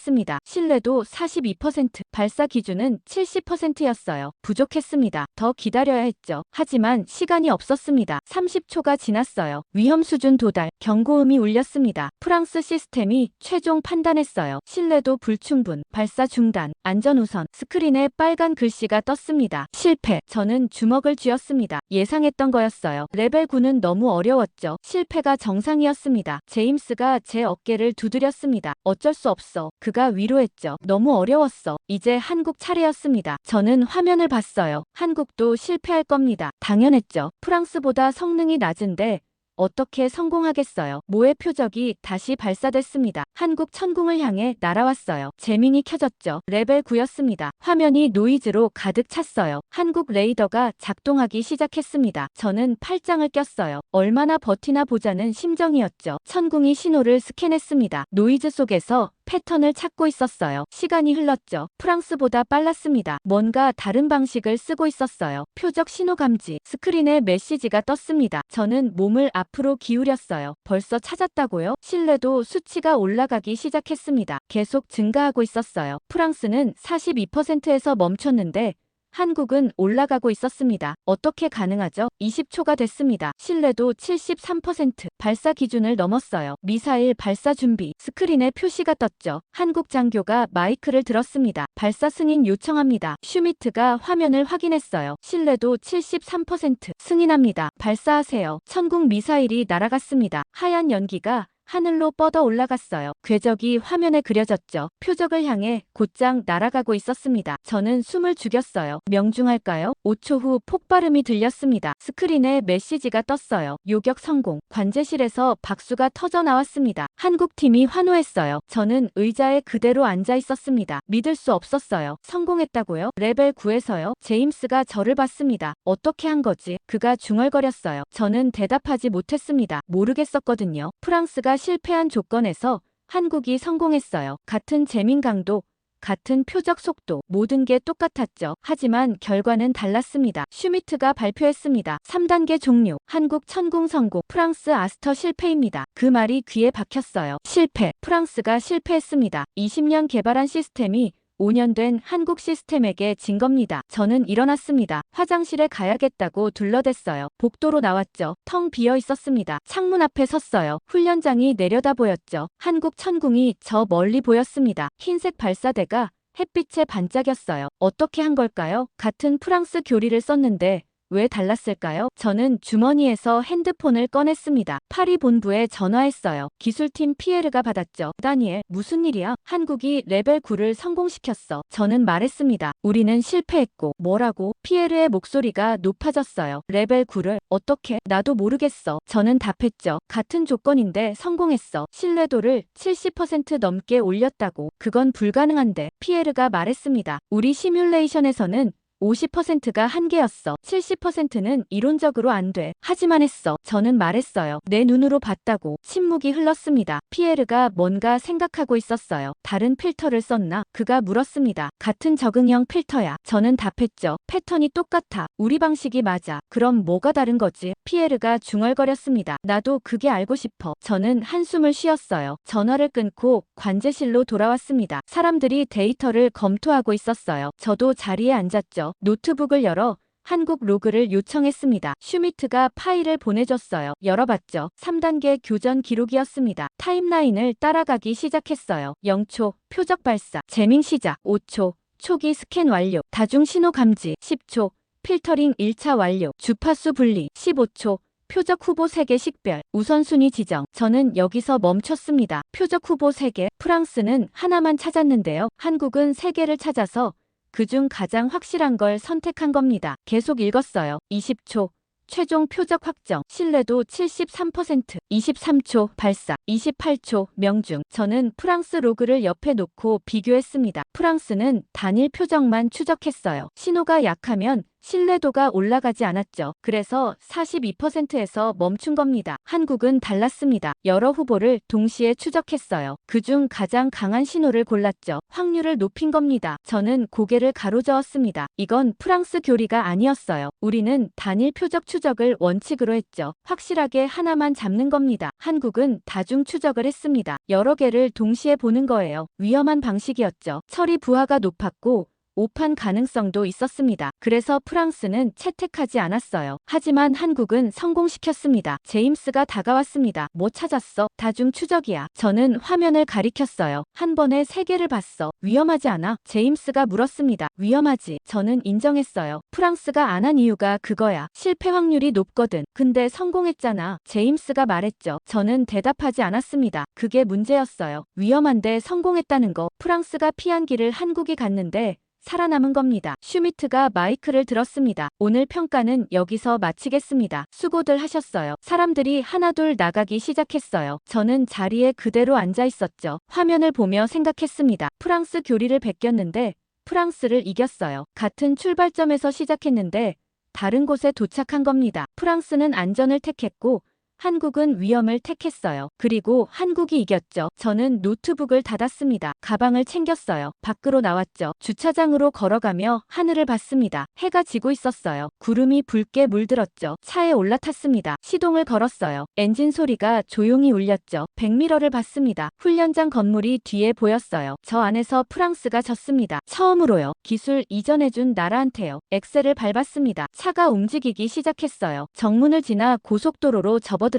신뢰도 42%, 발사 기준은 70%였어요. 부족했습니다. 더 기다려야 했죠. 하지만 시간이 없었습니다. 30초가 지났어요. 위험 수준 도달, 경고음이 울렸습니다. 프랑스 시스템이 최종 판단했어요. 신뢰도 불충분, 발사 중단, 안전 우선. 스크린에 빨간 글씨가 떴습니다. 실패. 저는 주먹을 쥐었습니다. 예상했던 거였어요. 레벨 9는 너무 어려웠죠. 실패가 정상이었습니다. 제임스가 제 어깨를 두드렸습니다. 어쩔 수 없어. 그가 위로했죠. 너무 어려웠어. 이제 한국 차례였습니다. 저는 화면을 봤어요. 한국도 실패할 겁니다. 당연했죠. 프랑스보다 성능이 낮은데 어떻게 성공하겠어요. 모의 표적이 다시 발사됐습니다. 한국 천궁을 향해 날아왔어요. 재밍이 켜졌죠. 레벨 9였습니다. 화면이 노이즈로 가득 찼어요. 한국 레이더가 작동하기 시작했습니다. 저는 팔짱을 꼈어요. 얼마나 버티나 보자는 심정이었죠. 천궁이 신호를 스캔했습니다. 노이즈 속에서 패턴을 찾고 있었어요. 시간이 흘렀죠. 프랑스보다 빨랐습니다. 뭔가 다른 방식을 쓰고 있었어요. 표적 신호 감지. 스크린에 메시지가 떴습니다. 저는 몸을 앞으로 기울였어요. 벌써 찾았다고요? 신뢰도 수치가 올라가기 시작했습니다. 계속 증가하고 있었어요. 프랑스는 42%에서 멈췄는데 한국은 올라가고 있었습니다. 어떻게 가능하죠? 20초가 됐습니다. 신뢰도 73%, 발사 기준을 넘었어요. 미사일 발사 준비. 스크린에 표시가 떴죠. 한국 장교가 마이크를 들었습니다. 발사 승인 요청합니다. 슈미트가 화면을 확인했어요. 신뢰도 73%, 승인합니다. 발사하세요. 천궁 미사일이 날아갔습니다. 하얀 연기가 하늘로 뻗어 올라갔어요. 궤적이 화면에 그려졌죠. 표적을 향해 곧장 날아가고 있었습니다. 저는 숨을 죽였어요. 명중할까요? 5초 후 폭발음이 들렸습니다. 스크린에 메시지가 떴어요. 요격 성공. 관제실에서 박수가 터져 나왔습니다. 한국팀이 환호했어요. 저는 의자에 그대로 앉아 있었습니다. 믿을 수 없었어요. 성공했다고요? 레벨 9에서요? 제임스가 저를 봤습니다. 어떻게 한 거지? 그가 중얼거렸어요. 저는 대답하지 못했습니다. 모르겠었거든요. 프랑스가 실패한 조건에서 한국이 성공했어요. 같은 재민 강도, 같은 표적 속도, 모든 게 똑같았죠. 하지만 결과는 달랐습니다. 슈미트가 발표했습니다. 3단계 종료. 한국 천궁 성공. 프랑스 아스터 실패입니다. 그 말이 귀에 박혔어요. 실패. 프랑스가 실패했습니다. 20년 개발한 시스템이 5년 된 한국 시스템에게 진 겁니다. 저는 일어났습니다. 화장실에 가야겠다고 둘러댔어요. 복도로 나왔죠. 텅 비어 있었습니다. 창문 앞에 섰어요. 훈련장이 내려다 보였죠. 한국 천궁이 저 멀리 보였습니다. 흰색 발사대가 햇빛에 반짝였어요. 어떻게 한 걸까요? 같은 프랑스 교리를 썼는데 왜 달랐을까요? 저는 주머니에서 핸드폰을 꺼냈습니다. 파리 본부에 전화했어요. 기술팀 피에르가 받았죠. 다니엘, 무슨 일이야? 한국이 레벨 9를 성공시켰어. 저는 말했습니다. 우리는 실패했고. 뭐라고? 피에르의 목소리가 높아졌어요. 레벨 9를 어떻게? 나도 모르겠어. 저는 답했죠. 같은 조건인데 성공했어. 신뢰도를 70% 넘게 올렸다고. 그건 불가능한데. 피에르가 말했습니다. 우리 시뮬레이션에서는 50%가 한계였어. 70%는 이론적으로 안 돼. 하지만 했어. 저는 말했어요. 내 눈으로 봤다고. 침묵이 흘렀습니다. 피에르가 뭔가 생각하고 있었어요. 다른 필터를 썼나? 그가 물었습니다. 같은 적응형 필터야. 저는 답했죠. 패턴이 똑같아. 우리 방식이 맞아. 그럼 뭐가 다른 거지? 피에르가 중얼거렸습니다. 나도 그게 알고 싶어. 저는 한숨을 쉬었어요. 전화를 끊고 관제실로 돌아왔습니다. 사람들이 데이터를 검토하고 있었어요. 저도 자리에 앉았죠. 노트북을 열어 한국 로그를 요청했습니다. 슈미트가 파일을 보내줬어요. 열어봤죠. 3단계 교전 기록이었습니다. 타임라인을 따라가기 시작했어요. 0초, 표적 발사, 재밍 시작, 5초, 초기 스캔 완료, 다중 신호 감지, 10초, 필터링 1차 완료, 주파수 분리, 15초, 표적 후보 3개 식별, 우선순위 지정. 저는 여기서 멈췄습니다. 표적 후보 3개, 프랑스는 하나만 찾았는데요. 한국은 3개를 찾아서 그중 가장 확실한 걸 선택한 겁니다. 계속 읽었어요. 20초. 최종 표적 확정. 신뢰도 73%. 23초. 발사. 28초. 명중. 저는 프랑스 로그를 옆에 놓고 비교했습니다. 프랑스는 단일 표적만 추적했어요. 신호가 약하면 신뢰도가 올라가지 않았죠. 그래서 42%에서 멈춘 겁니다. 한국은 달랐습니다. 여러 후보를 동시에 추적했어요. 그중 가장 강한 신호를 골랐죠. 확률을 높인 겁니다. 저는 고개를 가로저었습니다. 이건 프랑스 교리가 아니었어요. 우리는 단일 표적 추적을 원칙으로 했죠. 확실하게 하나만 잡는 겁니다. 한국은 다중 추적을 했습니다. 여러 개를 동시에 보는 거예요. 위험한 방식이었죠. 처리 부하가 높았고 오판 가능성도 있었습니다. 그래서 프랑스는 채택하지 않았어요. 하지만 한국은 성공시켰습니다. 제임스가 다가왔습니다. 뭐 찾았어? 다중 추적이야. 저는 화면을 가리켰어요. 한 번에 3개를 봤어. 위험하지 않아? 제임스가 물었습니다. 위험하지. 저는 인정했어요. 프랑스가 안 한 이유가 그거야. 실패 확률이 높거든. 근데 성공했잖아. 제임스가 말했죠. 저는 대답하지 않았습니다. 그게 문제였어요. 위험한데 성공했다는 거. 프랑스가 피한 길을 한국이 갔는데 살아남은 겁니다. 슈미트가 마이크를 들었습니다. 오늘 평가는 여기서 마치겠습니다. 수고들 하셨어요. 사람들이 하나둘 나가기 시작했어요. 저는 자리에 그대로 앉아 있었죠. 화면을 보며 생각했습니다. 프랑스 교리를 베꼈는데 프랑스를 이겼어요. 같은 출발점에서 시작했는데 다른 곳에 도착한 겁니다. 프랑스는 안전을 택했고 한국은 위험을 택했어요. 그리고 한국이 이겼죠. 저는 노트북을 닫았습니다. 가방을 챙겼어요. 밖으로 나왔죠. 주차장으로 걸어가며 하늘을 봤습니다. 해가 지고 있었어요. 구름이 붉게 물들었죠. 차에 올라탔습니다. 시동을 걸었어요. 엔진 소리가 조용히 울렸죠. 백미러를 봤습니다. 훈련장 건물이 뒤에 보였어요. 저 안에서 프랑스가 졌습니다. 처음으로요. 기술 이전해준 나라한테요. 엑셀을 밟았습니다. 차가 움직이기 시작했어요. 정문을 지나 고속도로로 접어들었죠.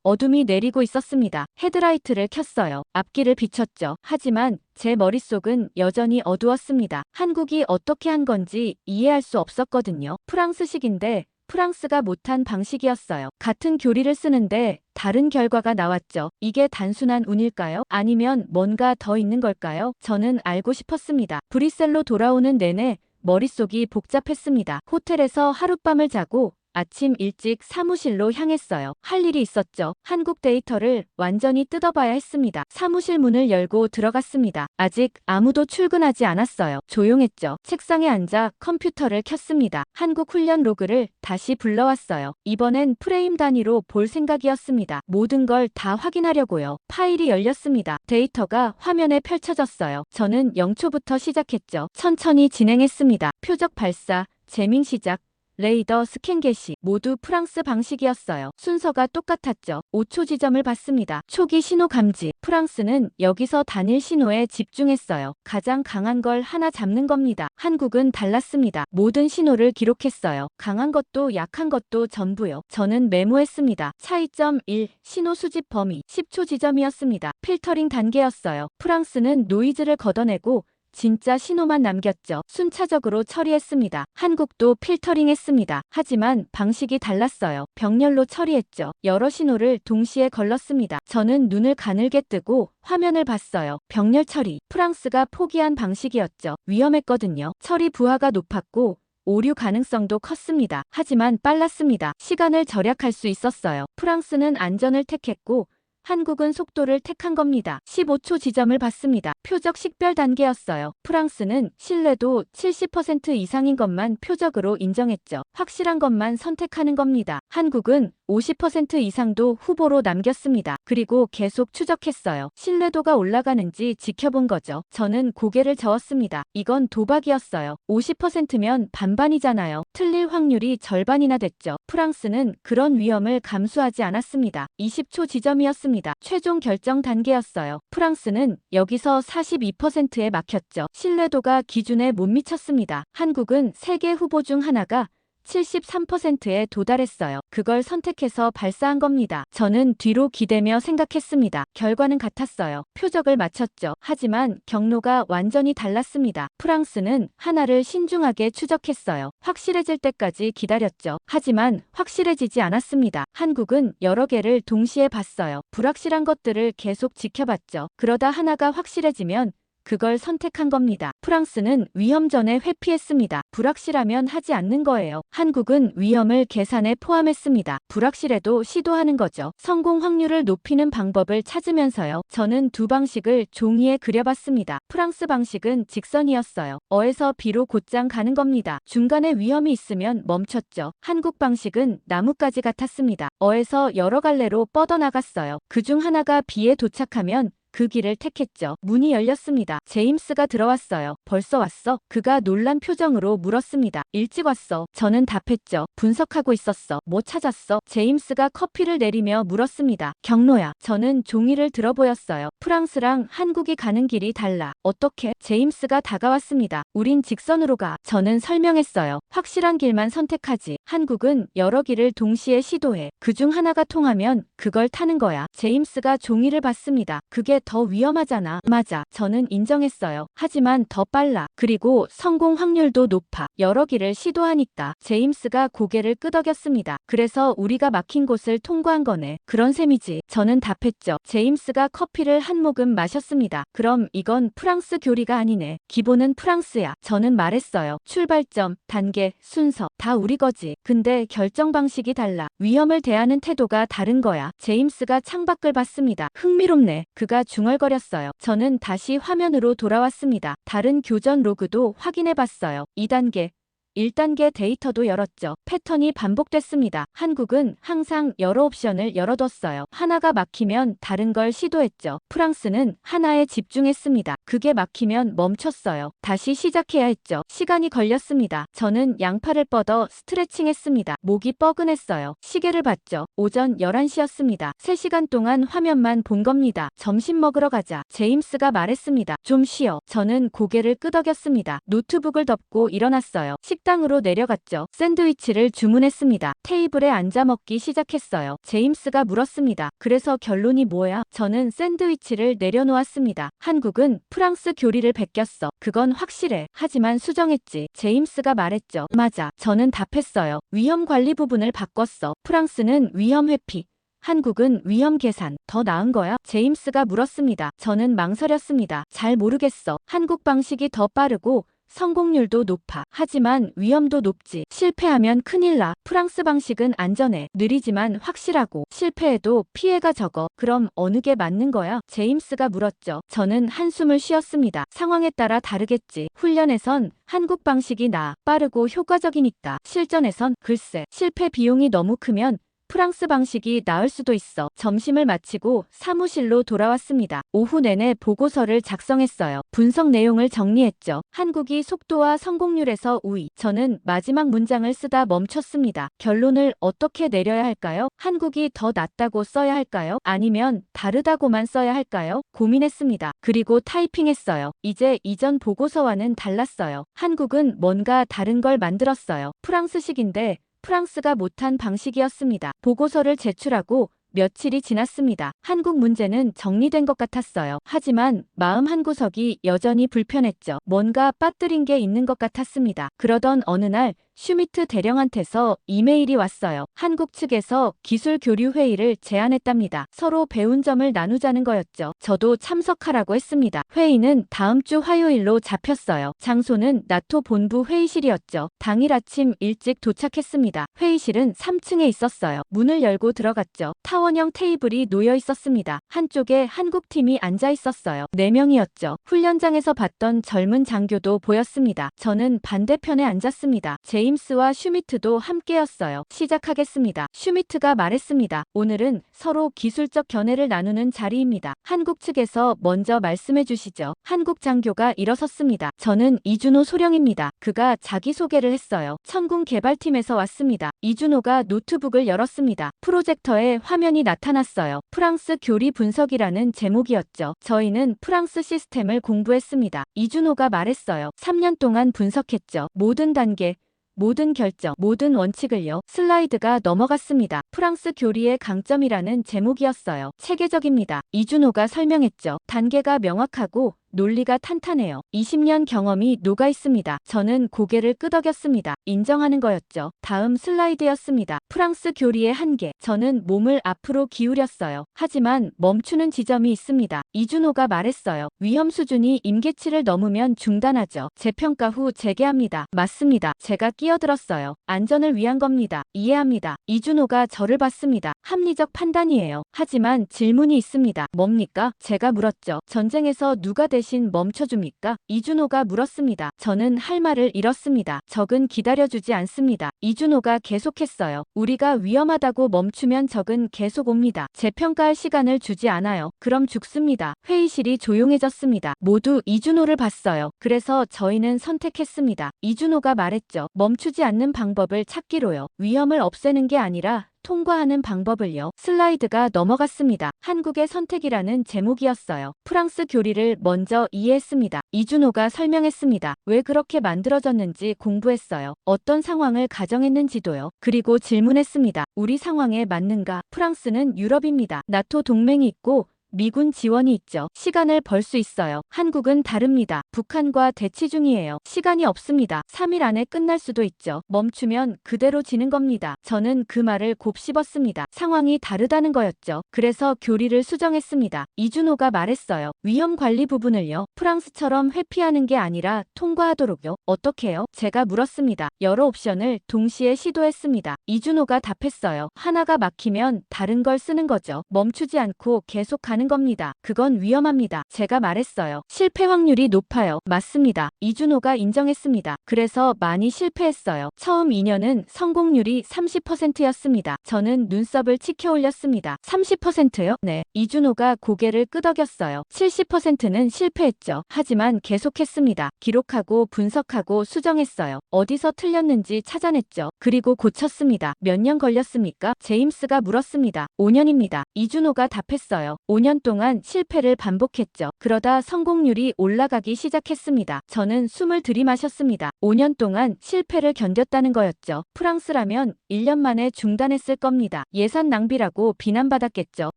어둠이 내리고 있었습니다. 헤드라이트를 켰어요. 앞길을 비췄죠. 하지만 제 머릿속은 여전히 어두웠습니다. 한국이 어떻게 한 건지 이해할 수 없었거든요. 프랑스식인데 프랑스가 못한 방식이었어요. 같은 교리를 쓰는데 다른 결과가 나왔죠. 이게 단순한 운일까요? 아니면 뭔가 더 있는 걸까요? 저는 알고 싶었습니다. 브뤼셀로 돌아오는 내내 머릿속이 복잡했습니다. 호텔에서 하룻밤을 자고 아침 일찍 사무실로 향했어요. 할 일이 있었죠. 한국 데이터를 완전히 뜯어봐야 했습니다. 사무실 문을 열고 들어갔습니다. 아직 아무도 출근하지 않았어요. 조용했죠. 책상에 앉아 컴퓨터를 켰습니다. 한국 훈련 로그를 다시 불러왔어요. 이번엔 프레임 단위로 볼 생각이었습니다. 모든 걸 다 확인하려고요. 파일이 열렸습니다. 데이터가 화면에 펼쳐졌어요. 저는 0초부터 시작했죠. 천천히 진행했습니다. 표적 발사, 재밍 시작, 레이더 스캔 개시 모두 프랑스 방식이었어요. 순서가 똑같았죠. 5초 지점을 봤습니다. 초기 신호 감지. 프랑스는 여기서 단일 신호에 집중했어요. 가장 강한 걸 하나 잡는 겁니다. 한국은 달랐습니다. 모든 신호를 기록했어요. 강한 것도 약한 것도 전부요. 저는 메모했습니다. 차이점 1. 신호 수집 범위 10초 지점이었습니다. 필터링 단계였어요. 프랑스는 노이즈를 걷어내고 진짜 신호만 남겼죠. 순차적으로 처리했습니다. 한국도 필터링했습니다. 하지만 방식이 달랐어요. 병렬로 처리했죠. 여러 신호를 동시에 걸렀습니다. 저는 눈을 가늘게 뜨고 화면을 봤어요. 병렬 처리. 프랑스가 포기한 방식이었죠. 위험했거든요. 처리 부하가 높았고 오류 가능성도 컸습니다. 하지만 빨랐습니다. 시간을 절약할 수 있었어요. 프랑스는 안전을 택했고 한국은 속도를 택한 겁니다. 15초 지점을 봤습니다. 표적 식별 단계였어요. 프랑스는 신뢰도 70% 이상인 것만 표적으로 인정했죠. 확실한 것만 선택하는 겁니다. 한국은 50% 이상도 후보로 남겼습니다. 그리고 계속 추적했어요. 신뢰도가 올라가는지 지켜본 거죠. 저는 고개를 저었습니다. 이건 도박이었어요. 50%면 반반이잖아요. 틀릴 확률이 절반이나 됐죠. 프랑스는 그런 위험을 감수하지 않았습니다. 20초 지점이었습니다. 최종 결정 단계였어요. 프랑스는 여기서 42%에 막혔죠. 신뢰도가 기준에 못 미쳤습니다. 한국은 세계 후보 중 하나가 73%에 도달했어요. 그걸 선택해서 발사한 겁니다. 저는 뒤로 기대며 생각했습니다. 결과는 같았어요. 표적을 맞췄죠. 하지만 경로가 완전히 달랐습니다. 프랑스는 하나를 신중하게 추적했어요. 확실해질 때까지 기다렸죠. 하지만 확실해지지 않았습니다. 한국은 여러 개를 동시에 봤어요. 불확실한 것들을 계속 지켜봤죠. 그러다 하나가 확실해지면 그걸 선택한 겁니다. 프랑스는 위험 전에 회피했습니다. 불확실하면 하지 않는 거예요. 한국은 위험을 계산에 포함했습니다. 불확실해도 시도하는 거죠. 성공 확률을 높이는 방법을 찾으면서요. 저는 두 방식을 종이에 그려봤습니다. 프랑스 방식은 직선이었어요. 어에서 B로 곧장 가는 겁니다. 중간에 위험이 있으면 멈췄죠. 한국 방식은 나뭇가지 같았습니다. 어에서 여러 갈래로 뻗어나갔어요. 그중 하나가 B에 도착하면 그 길을 택했죠. 문이 열렸습니다. 제임스가 들어왔어요. 벌써 왔어? 그가 놀란 표정으로 물었습니다. 일찍 왔어. 저는 답했죠. 분석하고 있었어. 뭐 찾았어? 제임스가 커피를 내리며 물었습니다. 경로야. 저는 종이를 들어보였어요. 프랑스랑 한국이 가는 길이 달라. 어떻게? 제임스가 다가왔습니다. 우린 직선으로 가. 저는 설명했어요. 확실한 길만 선택하지. 한국은 여러 길을 동시에 시도해. 그중 하나가 통하면 그걸 타는 거야. 제임스가 종이를 봤습니다. 그게 더 위험하잖아. 맞아. 저는 인정했어요. 하지만 더 빨라. 그리고 성공 확률도 높아. 여러 길을 시도하니까. 제임스가 고개를 끄덕였습니다. 그래서 우리가 막힌 곳을 통과한 거네. 그런 셈이지. 저는 답했죠. 제임스가 커피를 한 모금 마셨습니다. 그럼 이건 프랑스 교리가 아니네. 기본은 프랑스야. 저는 말했어요. 출발점, 단계, 순서 다 우리 거지. 근데 결정 방식이 달라. 위험을 대하는 태도가 다른 거야. 제임스가 창밖을 봤습니다. 흥미롭네. 그가 중얼거렸어요. 저는 다시 화면으로 돌아왔습니다. 다른 교전 로그도 확인해봤어요. 2단계. 1단계 데이터도 열었죠. 패턴이 반복됐습니다. 한국은 항상 여러 옵션을 열어뒀어요. 하나가 막히면 다른 걸 시도했죠. 프랑스는 하나에 집중했습니다. 그게 막히면 멈췄어요. 다시 시작해야 했죠. 시간이 걸렸습니다. 저는 양팔을 뻗어 스트레칭했습니다. 목이 뻐근했어요. 시계를 봤죠. 오전 11시였습니다. 3시간 동안 화면만 본 겁니다. 점심 먹으러 가자. 제임스가 말했습니다. 좀 쉬어. 저는 고개를 끄덕였습니다. 노트북을 덮고 일어났어요. 식당으로 내려갔죠. 샌드위치를 주문했습니다. 테이블에 앉아 먹기 시작했어요. 제임스가 물었습니다. 그래서 결론이 뭐야? 저는 샌드위치를 내려놓았습니다. 한국은 프랑스 교리를 베꼈어. 그건 확실해. 하지만 수정했지. 제임스가 말했죠. 맞아. 저는 답했어요. 위험 관리 부분을 바꿨어. 프랑스는 위험 회피. 한국은 위험 계산. 더 나은 거야? 제임스가 물었습니다. 저는 망설였습니다. 잘 모르겠어. 한국 방식이 더 빠르고 성공률도 높아. 하지만 위험도 높지. 실패하면 큰일 나. 프랑스 방식은 안전해. 느리지만 확실하고. 실패해도 피해가 적어. 그럼 어느 게 맞는 거야? 제임스가 물었죠. 저는 한숨을 쉬었습니다. 상황에 따라 다르겠지. 훈련에선 한국 방식이 나아. 빠르고 효과적이니까. 실전에선 글쎄. 실패 비용이 너무 크면 프랑스 방식이 나을 수도 있어. 점심을 마치고 사무실로 돌아왔습니다. 오후 내내 보고서를 작성했어요. 분석 내용을 정리했죠. 한국이 속도와 성공률에서 우위. 저는 마지막 문장을 쓰다 멈췄습니다. 결론을 어떻게 내려야 할까요? 한국이 더 낫다고 써야 할까요? 아니면 다르다고만 써야 할까요? 고민했습니다. 그리고 타이핑했어요. 이제 이전 보고서와는 달랐어요. 한국은 뭔가 다른 걸 만들었어요. 프랑스식인데 프랑스가 못한 방식이었습니다. 보고서를 제출하고 며칠이 지났습니다. 한국 문제는 정리된 것 같았어요. 하지만 마음 한구석이 여전히 불편했죠. 뭔가 빠뜨린 게 있는 것 같았습니다. 그러던 어느 날 슈미트 대령한테서 이메일이 왔어요. 한국 측에서 기술 교류 회의를 제안했답니다. 서로 배운 점을 나누자는 거였죠. 저도 참석하라고 했습니다. 회의는 다음 주 화요일로 잡혔어요. 장소는 나토 본부 회의실이었죠. 당일 아침 일찍 도착했습니다. 회의실은 3층에 있었어요. 문을 열고 들어갔죠. 타원형 테이블이 놓여 있었습니다. 한쪽에 한국 팀이 앉아 있었어요. 4명이었죠. 훈련장에서 봤던 젊은 장교도 보였습니다. 저는 반대편에 앉았습니다. 제임스와 슈미트도 함께였어요. 시작하겠습니다. 슈미트가 말했습니다. 오늘은 서로 기술적 견해를 나누는 자리입니다. 한국 측에서 먼저 말씀해 주시죠. 한국 장교가 일어섰습니다. 저는 이준호 소령입니다. 그가 자기소개를 했어요. 천궁 개발팀에서 왔습니다. 이준호가 노트북을 열었습니다. 프로젝터에 화면이 나타났어요. 프랑스 교리 분석이라는 제목이었죠. 저희는 프랑스 시스템을 공부했습니다. 이준호가 말했어요. 3년 동안 분석했죠. 모든 단계, 모든 결정, 모든 원칙을요. 슬라이드가 넘어갔습니다. 프랑스 교리의 강점이라는 제목이었어요. 체계적입니다. 이준호가 설명했죠. 단계가 명확하고 논리가 탄탄해요. 20년 경험이 녹아 있습니다. 저는 고개를 끄덕였습니다. 인정하는 거였죠. 다음 슬라이드였습니다. 프랑스 교리의 한계. 저는 몸을 앞으로 기울였어요. 하지만 멈추는 지점이 있습니다. 이준호가 말했어요. 위험 수준이 임계치를 넘으면 중단하죠. 재평가 후 재개합니다. 맞습니다. 제가 끼어들었어요. 안전을 위한 겁니다. 이해합니다. 이준호가 저를 봤습니다. 합리적 판단이에요. 하지만 질문이 있습니다. 뭡니까? 제가 물었죠. 전쟁에서 누가 대신 멈춰줍니까? 이준호가 물었습니다. 저는 할 말을 잃었습니다. 적은 기다려주지 않습니다. 이준호가 계속했어요. 우리가 위험하다고 멈추면 적은 계속 옵니다. 재평가할 시간을 주지 않아요. 그럼 죽습니다. 회의실이 조용해졌습니다. 모두 이준호를 봤어요. 그래서 저희는 선택했습니다. 이준호가 말했죠. 멈추지 않는 방법을 찾기로요. 위험을 없애는 게 아니라 통과하는 방법을요. 슬라이드가 넘어갔습니다. 한국의 선택이라는 제목이었어요. 프랑스 교리를 먼저 이해했습니다. 이준호가 설명했습니다. 왜 그렇게 만들어졌는지 공부했어요. 어떤 상황을 가정했는지도요. 그리고 질문했습니다. 우리 상황에 맞는가? 프랑스는 유럽입니다. 나토 동맹이 있고 미군 지원이 있죠. 시간을 벌 수 있어요. 한국은 다릅니다. 북한과 대치 중이에요. 시간이 없습니다. 3일 안에 끝날 수도 있죠. 멈추면 그대로 지는 겁니다. 저는 그 말을 곱씹었습니다. 상황이 다르다는 거였죠. 그래서 교리를 수정했습니다. 이준호가 말했어요. 위험 관리 부분을요. 프랑스처럼 회피하는 게 아니라 통과하도록요. 어떻게요? 제가 물었습니다. 여러 옵션을 동시에 시도했습니다. 이준호가 답했어요. 하나가 막히면 다른 걸 쓰는 거죠. 멈추지 않고 계속 가는 겁니다. 그건 위험합니다. 제가 말했어요. 실패 확률이 높아요. 맞습니다. 이준호가 인정했습니다. 그래서 많이 실패했어요. 처음 2년은 성공률이 30%였습니다. 저는 눈썹을 치켜 올렸습니다. 30%요? 네. 이준호가 고개를 끄덕였어요. 70%는 실패했죠. 하지만 계속했습니다. 기록하고 분석하고 수정했어요. 어디서 틀렸는지 찾아냈죠. 그리고 고쳤습니다. 몇 년 걸렸습니까? 제임스가 물었습니다. 5년입니다. 이준호가 답했어요. 5년 동안 실패를 반복했죠. 그러다 성공률이 올라가기 시작했습니다. 저는 숨을 들이마셨습니다. 5년 동안 실패를 견뎠다는 거였죠. 프랑스라면 1년 만에 중단했을 겁니다. 예산 낭비라고 비난받았겠죠.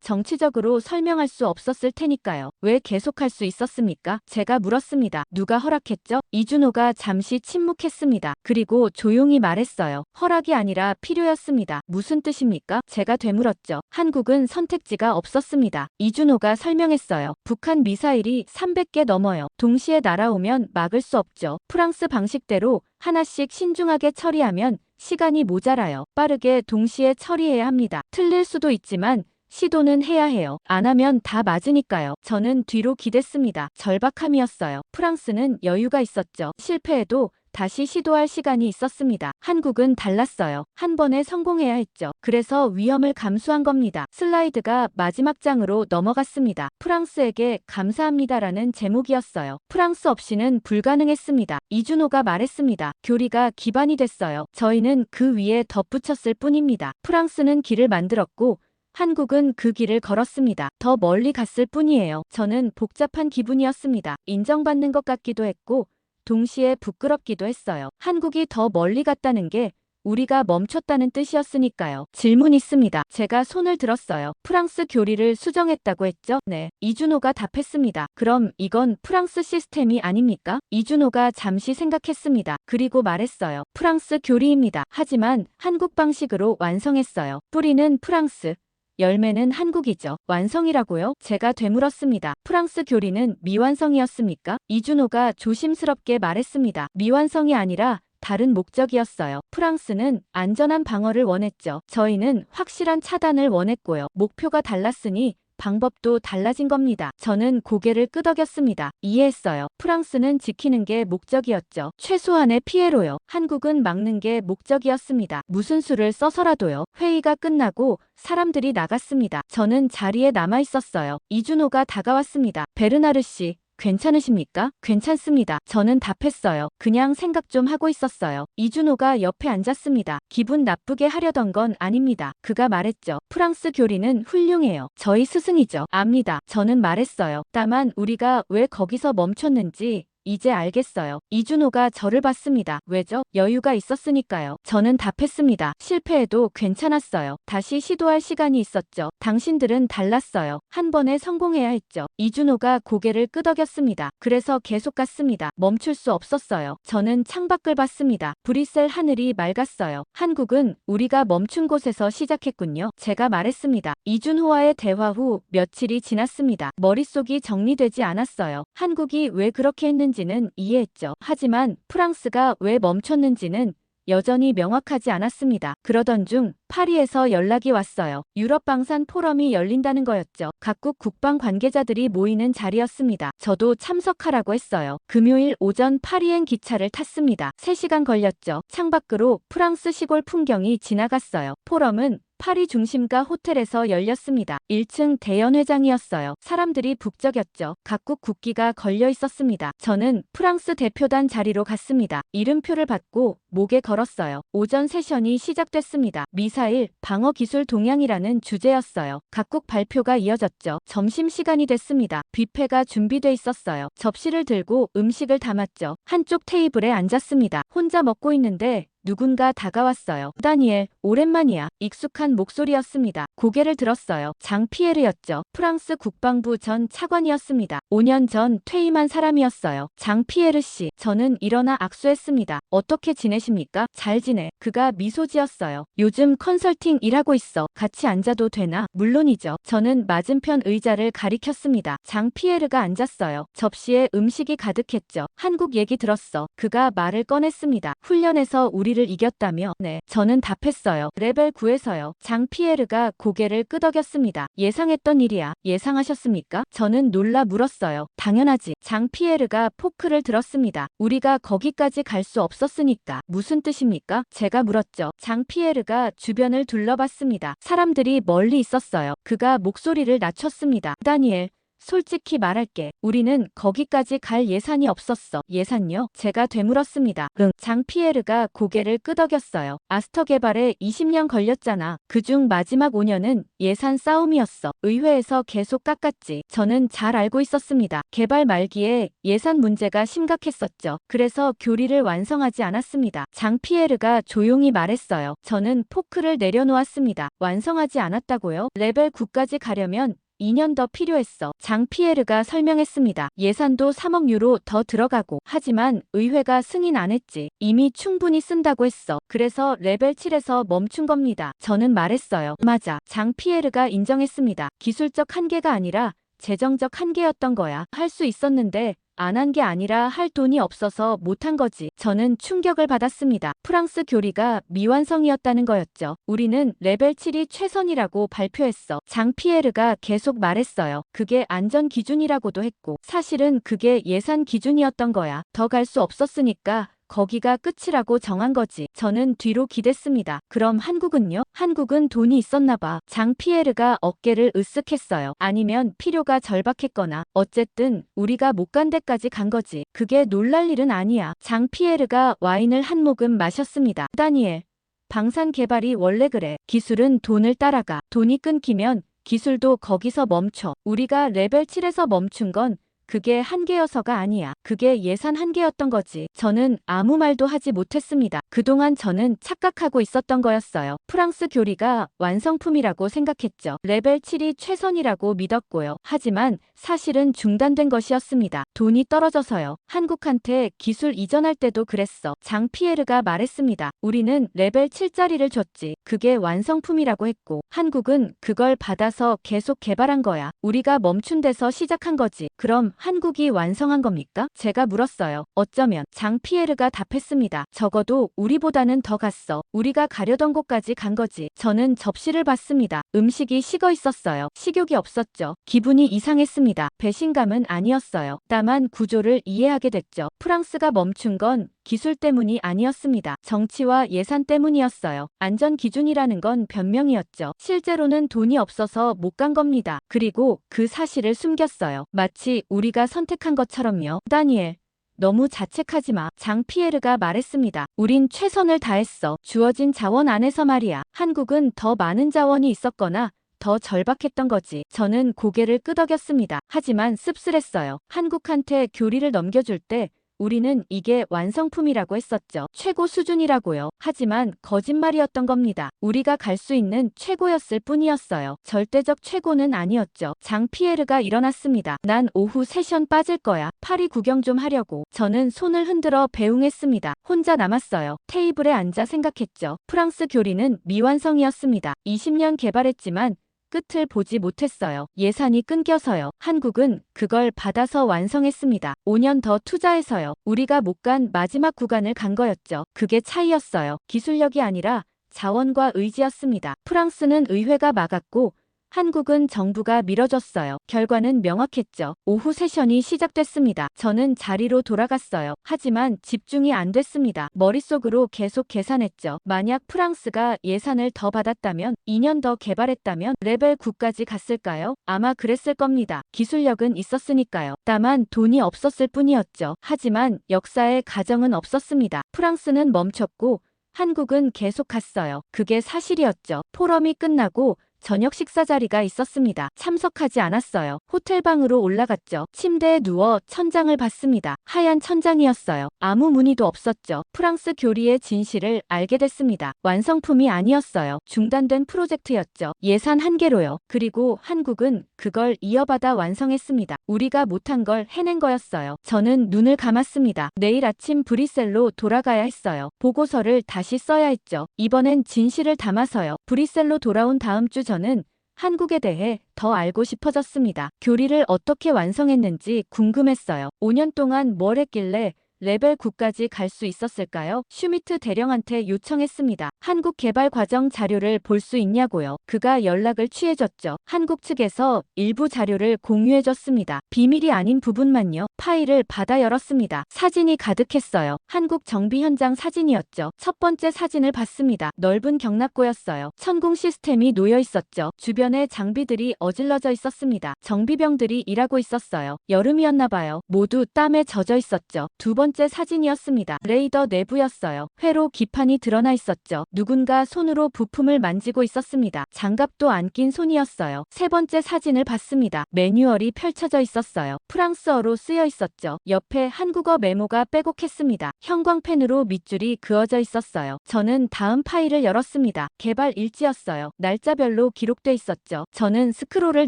정치적으로 설명할 수 없었을 테니까요. 왜 계속할 수 있었습니까? 제가 물었습니다. 누가 허락했죠? 이준호가 잠시 침묵했습니다. 그리고 조용히 말했어요. 허락이 아니라 필요였습니다. 무슨 뜻입니까? 제가 되물었죠. 한국은 선택지가 없었습니다. 이준호가 설명했어요. 북한 미사일이 300개 넘어요. 동시에 날아오면 막을 수 없죠. 프랑스 방식대로 하나씩 신중하게 처리하면 시간이 모자라요. 빠르게 동시에 처리해야 합니다. 틀릴 수도 있지만 시도는 해야 해요. 안 하면 다 맞으니까요. 저는 뒤로 기댔습니다. 절박함이었어요. 프랑스는 여유가 있었죠. 실패해도 다시 시도할 시간이 있었습니다. 한국은 달랐어요. 한 번에 성공해야 했죠. 그래서 위험을 감수한 겁니다. 슬라이드가 마지막 장으로 넘어갔습니다. 프랑스에게 감사합니다라는 제목이었어요. 프랑스 없이는 불가능했습니다. 이준호가 말했습니다. 교리가 기반이 됐어요. 저희는 그 위에 덧붙였을 뿐입니다. 프랑스는 길을 만들었고 한국은 그 길을 걸었습니다. 더 멀리 갔을 뿐이에요. 저는 복잡한 기분이었습니다. 인정받는 것 같기도 했고 동시에 부끄럽기도 했어요. 한국이 더 멀리 갔다는 게 우리가 멈췄다는 뜻이었으니까요. 질문 있습니다. 제가 손을 들었어요. 프랑스 교리를 수정했다고 했죠? 네. 이준호가 답했습니다. 그럼 이건 프랑스 시스템이 아닙니까? 이준호가 잠시 생각했습니다. 그리고 말했어요. 프랑스 교리입니다. 하지만 한국 방식으로 완성했어요. 뿌리는 프랑스, 열매는 한국이죠. 완성이라고요? 제가 되물었습니다. 프랑스 교리는 미완성이었습니까? 이준호가 조심스럽게 말했습니다. 미완성이 아니라 다른 목적이었어요. 프랑스는 안전한 방어를 원했죠. 저희는 확실한 차단을 원했고요. 목표가 달랐으니 방법도 달라진 겁니다. 저는 고개를 끄덕였습니다. 이해했어요. 프랑스는 지키는 게 목적이었죠. 최소한의 피해로요. 한국은 막는 게 목적이었습니다. 무슨 수를 써서라도요. 회의가 끝나고 사람들이 나갔습니다. 저는 자리에 남아 있었어요. 이준호가 다가왔습니다. 베르나르 씨, 괜찮으십니까? 괜찮습니다. 저는 답했어요. 그냥 생각 좀 하고 있었어요. 이준호가 옆에 앉았습니다. 기분 나쁘게 하려던 건 아닙니다. 그가 말했죠. 프랑스 교리는 훌륭해요. 저희 스승이죠. 압니다. 저는 말했어요. 다만 우리가 왜 거기서 멈췄는지 이제 알겠어요. 이준호가 저를 봤습니다. 왜죠? 여유가 있었으니까요. 저는 답했습니다. 실패해도 괜찮았어요. 다시 시도할 시간이 있었죠. 당신들은 달랐어요. 한 번에 성공해야 했죠. 이준호가 고개를 끄덕였습니다. 그래서 계속 갔습니다. 멈출 수 없었어요. 저는 창밖을 봤습니다. 브뤼셀 하늘이 맑았어요. 한국은 우리가 멈춘 곳에서 시작했군요. 제가 말했습니다. 이준호와의 대화 후 며칠이 지났습니다. 머릿속이 정리되지 않았어요. 한국이 왜 그렇게 했는지 는 이해했죠. 하지만 프랑스가 왜 멈췄는지는 여전히 명확하지 않았습니다. 그러던 중 파리에서 연락이 왔어요. 유럽 방산 포럼이 열린다는 거였죠. 각국 국방 관계자들이 모이는 자리였습니다. 저도 참석하라고 했어요. 금요일 오전 파리행 기차를 탔습니다. 3시간 걸렸죠. 창밖으로 프랑스 시골 풍경이 지나갔어요. 포럼은 파리 중심가 호텔에서 열렸습니다. 1층 대연 회장이었어요. 사람들이 북적였죠. 각국 국기가 걸려 있었습니다. 저는 프랑스 대표단 자리로 갔습니다. 이름표를 받고 목에 걸었어요. 오전 세션이 시작됐습니다. 미사일, 방어 기술 동향이라는 주제였어요. 각국 발표가 이어졌죠. 점심시간이 됐습니다. 뷔페가 준비돼 있었어요. 접시를 들고 음식을 담았죠. 한쪽 테이블에 앉았습니다. 혼자 먹고 있는데 누군가 다가왔어요. 다니엘, 오랜만이야. 익숙한 목소리였습니다. 고개를 들었어요. 장 피에르였죠. 프랑스 국방부 전 차관이었습니다. 5년 전 퇴임한 사람이었어요. 장 피에르 씨. 저는 일어나 악수했습니다. 어떻게 지내십니까? 잘 지내. 그가 미소 지었어요. 요즘 컨설팅 일하고 있어. 같이 앉아도 되나? 물론이죠. 저는 맞은편 의자를 가리켰습니다. 장 피에르가 앉았어요. 접시에 음식이 가득했죠. 한국 얘기 들었어. 그가 말을 꺼냈습니다. 훈련에서 우리를 이겼다며? 네. 저는 답했어요. 레벨 9에서요. 장 피에르가 고개를 끄덕였습니다. 예상했던 일이야. 예상하셨습니까? 저는 놀라 물었어요. 당연하지. 장 피에르가 포크를 들었습니다. 우리가 거기까지 갈 수 없었으니까. 무슨 뜻입니까? 제가 물었죠. 장 피에르가 주변을 둘러봤습니다. 사람들이 멀리 있었어요. 그가 목소리를 낮췄습니다. 다니엘, 솔직히 말할게. 우리는 거기까지 갈 예산이 없었어. 예산요? 제가 되물었습니다. 응. 장 피에르가 고개를 끄덕였어요. 아스터 개발에 20년 걸렸잖아. 그중 마지막 5년은 예산 싸움이었어. 의회에서 계속 깎았지. 저는 잘 알고 있었습니다. 개발 말기에 예산 문제가 심각했었죠. 그래서 교리를 완성하지 않았습니다. 장 피에르가 조용히 말했어요. 저는 포크를 내려놓았습니다. 완성하지 않았다고요? 레벨 9까지 가려면 2년 더 필요했어. 장 피에르가 설명했습니다. 예산도 3억 유로 더 들어가고. 하지만 의회가 승인 안 했지. 이미 충분히 쓴다고 했어. 그래서 레벨 7에서 멈춘 겁니다. 저는 말했어요. 맞아. 장 피에르가 인정했습니다. 기술적 한계가 아니라 재정적 한계였던 거야. 할 수 있었는데 안 한 게 아니라 할 돈이 없어서 못한 거지. 저는 충격을 받았습니다. 프랑스 교리가 미완성이었다는 거였죠. 우리는 레벨 7이 최선이라고 발표했어. 장 피에르가 계속 말했어요. 그게 안전 기준이라고도 했고 사실은 그게 예산 기준이었던 거야. 더 갈 수 없었으니까 거기가 끝이라고 정한 거지. 저는 뒤로 기댔습니다. 그럼 한국은요? 한국은 돈이 있었나 봐. 장 피에르가 어깨를 으쓱했어요. 아니면 필요가 절박했거나 어쨌든 우리가 못 간 데까지 간 거지. 그게 놀랄 일은 아니야. 장 피에르가 와인을 한 모금 마셨습니다. 다니엘, 방산 개발이 원래 그래. 기술은 돈을 따라가. 돈이 끊기면 기술도 거기서 멈춰. 우리가 레벨 7에서 멈춘 건 그게 한계여서가 아니야. 그게 예산 한계였던 거지. 저는 아무 말도 하지 못했습니다. 그동안 저는 착각하고 있었던 거였어요. 프랑스 교리가 완성품이라고 생각했죠. 레벨 7이 최선이라고 믿었고요. 하지만 사실은 중단된 것이었습니다. 돈이 떨어져서요. 한국한테 기술 이전할 때도 그랬어. 장 피에르가 말했습니다. 우리는 레벨 7짜리를 줬지. 그게 완성품이라고 했고 한국은 그걸 받아서 계속 개발한 거야. 우리가 멈춘 데서 시작한 거지. 그럼 한국이 완성한 겁니까? 제가 물었어요. 어쩌면. 장 피에르가 답했습니다. 적어도 우리보다는 더 갔어. 우리가 가려던 곳까지 간 거지. 저는 접시를 봤습니다. 음식이 식어 있었어요. 식욕이 없었죠. 기분이 이상했습니다. 배신감은 아니었어요. 다만 구조를 이해하게 됐죠. 프랑스가 멈춘 건 기술 때문이 아니었습니다. 정치와 예산 때문이었어요. 안전 기준이라는 건 변명이었죠. 실제로는 돈이 없어서 못 간 겁니다. 그리고 그 사실을 숨겼어요. 마치 우리가 선택한 것처럼요. 다니엘, 너무 자책하지 마. 장 피에르가 말했습니다. 우린 최선을 다했어. 주어진 자원 안에서 말이야. 한국은 더 많은 자원이 있었거나 더 절박했던 거지. 저는 고개를 끄덕였습니다. 하지만 씁쓸했어요. 한국한테 교리를 넘겨줄 때 우리는 이게 완성품이라고 했었죠. 최고 수준이라고요. 하지만 거짓말이었던 겁니다. 우리가 갈 수 있는 최고였을 뿐이었어요. 절대적 최고는 아니었죠. 장 피에르가 일어났습니다. 난 오후 세션 빠질 거야. 파리 구경 좀 하려고. 저는 손을 흔들어 배웅했습니다. 혼자 남았어요. 테이블에 앉아 생각했죠. 프랑스 교리는 미완성이었습니다. 20년 개발했지만 끝을 보지 못했어요. 예산이 끊겨서요. 한국은 그걸 받아서 완성했습니다. 5년 더 투자해서요. 우리가 못 간 마지막 구간을 간 거였죠. 그게 차이였어요. 기술력이 아니라 자원과 의지였습니다. 프랑스는 의회가 막았고 한국은 정부가 밀어줬어요. 결과는 명확했죠. 오후 세션이 시작됐습니다. 저는 자리로 돌아갔어요. 하지만 집중이 안 됐습니다. 머릿속으로 계속 계산했죠. 만약 프랑스가 예산을 더 받았다면, 2년 더 개발했다면 레벨 9까지 갔을까요? 아마 그랬을 겁니다. 기술력은 있었으니까요. 다만 돈이 없었을 뿐이었죠. 하지만 역사에 가정은 없었습니다. 프랑스는 멈췄고 한국은 계속 갔어요. 그게 사실이었죠. 포럼이 끝나고 저녁 식사 자리가 있었습니다. 참석하지 않았어요. 호텔방으로 올라갔죠. 침대에 누워 천장을 봤습니다. 하얀 천장이었어요. 아무 무늬도 없었죠. 프랑스 교리의 진실을 알게 됐습니다. 완성품이 아니었어요. 중단된 프로젝트였죠. 예산 한계로요. 그리고 한국은 그걸 이어받아 완성했습니다. 우리가 못한 걸 해낸 거였어요. 저는 눈을 감았습니다. 내일 아침 브뤼셀로 돌아가야 했어요. 보고서를 다시 써야 했죠. 이번엔 진실을 담아서요. 브뤼셀로 돌아온 다음 주 저는 한국에 대해 더 알고 싶어졌습니다. 교리를 어떻게 완성했는지 궁금했어요. 5년 동안 뭘 했길래 레벨 9까지 갈 수 있었을까요? 슈미트 대령한테 요청했습니다. 한국 개발 과정 자료를 볼 수 있냐고요. 그가 연락을 취해줬죠. 한국 측에서 일부 자료를 공유해줬습니다. 비밀이 아닌 부분만요. 파일을 받아 열었습니다. 사진이 가득했어요. 한국 정비 현장 사진이었죠. 첫 번째 사진을 봤습니다. 넓은 경납고였어요. 천공 시스템이 놓여 있었죠. 주변에 장비들이 어질러져 있었습니다. 정비병들이 일하고 있었어요. 여름이었나 봐요. 모두 땀에 젖어 있었죠. 두 번째 사진이었습니다. 레이더 내부였어요. 회로 기판이 드러나 있었죠. 누군가 손으로 부품을 만지고 있었습니다. 장갑도 안 낀 손이었어요. 세 번째 사진을 봤습니다. 매뉴얼이 펼쳐져 있었어요. 프랑스어로 쓰여 있었죠. 옆에 한국어 메모가 빼곡했습니다. 형광펜으로 밑줄이 그어져 있었어요. 저는 다음 파일을 열었습니다. 개발 일지였어요. 날짜별로 기록돼 있었죠. 저는 스크롤을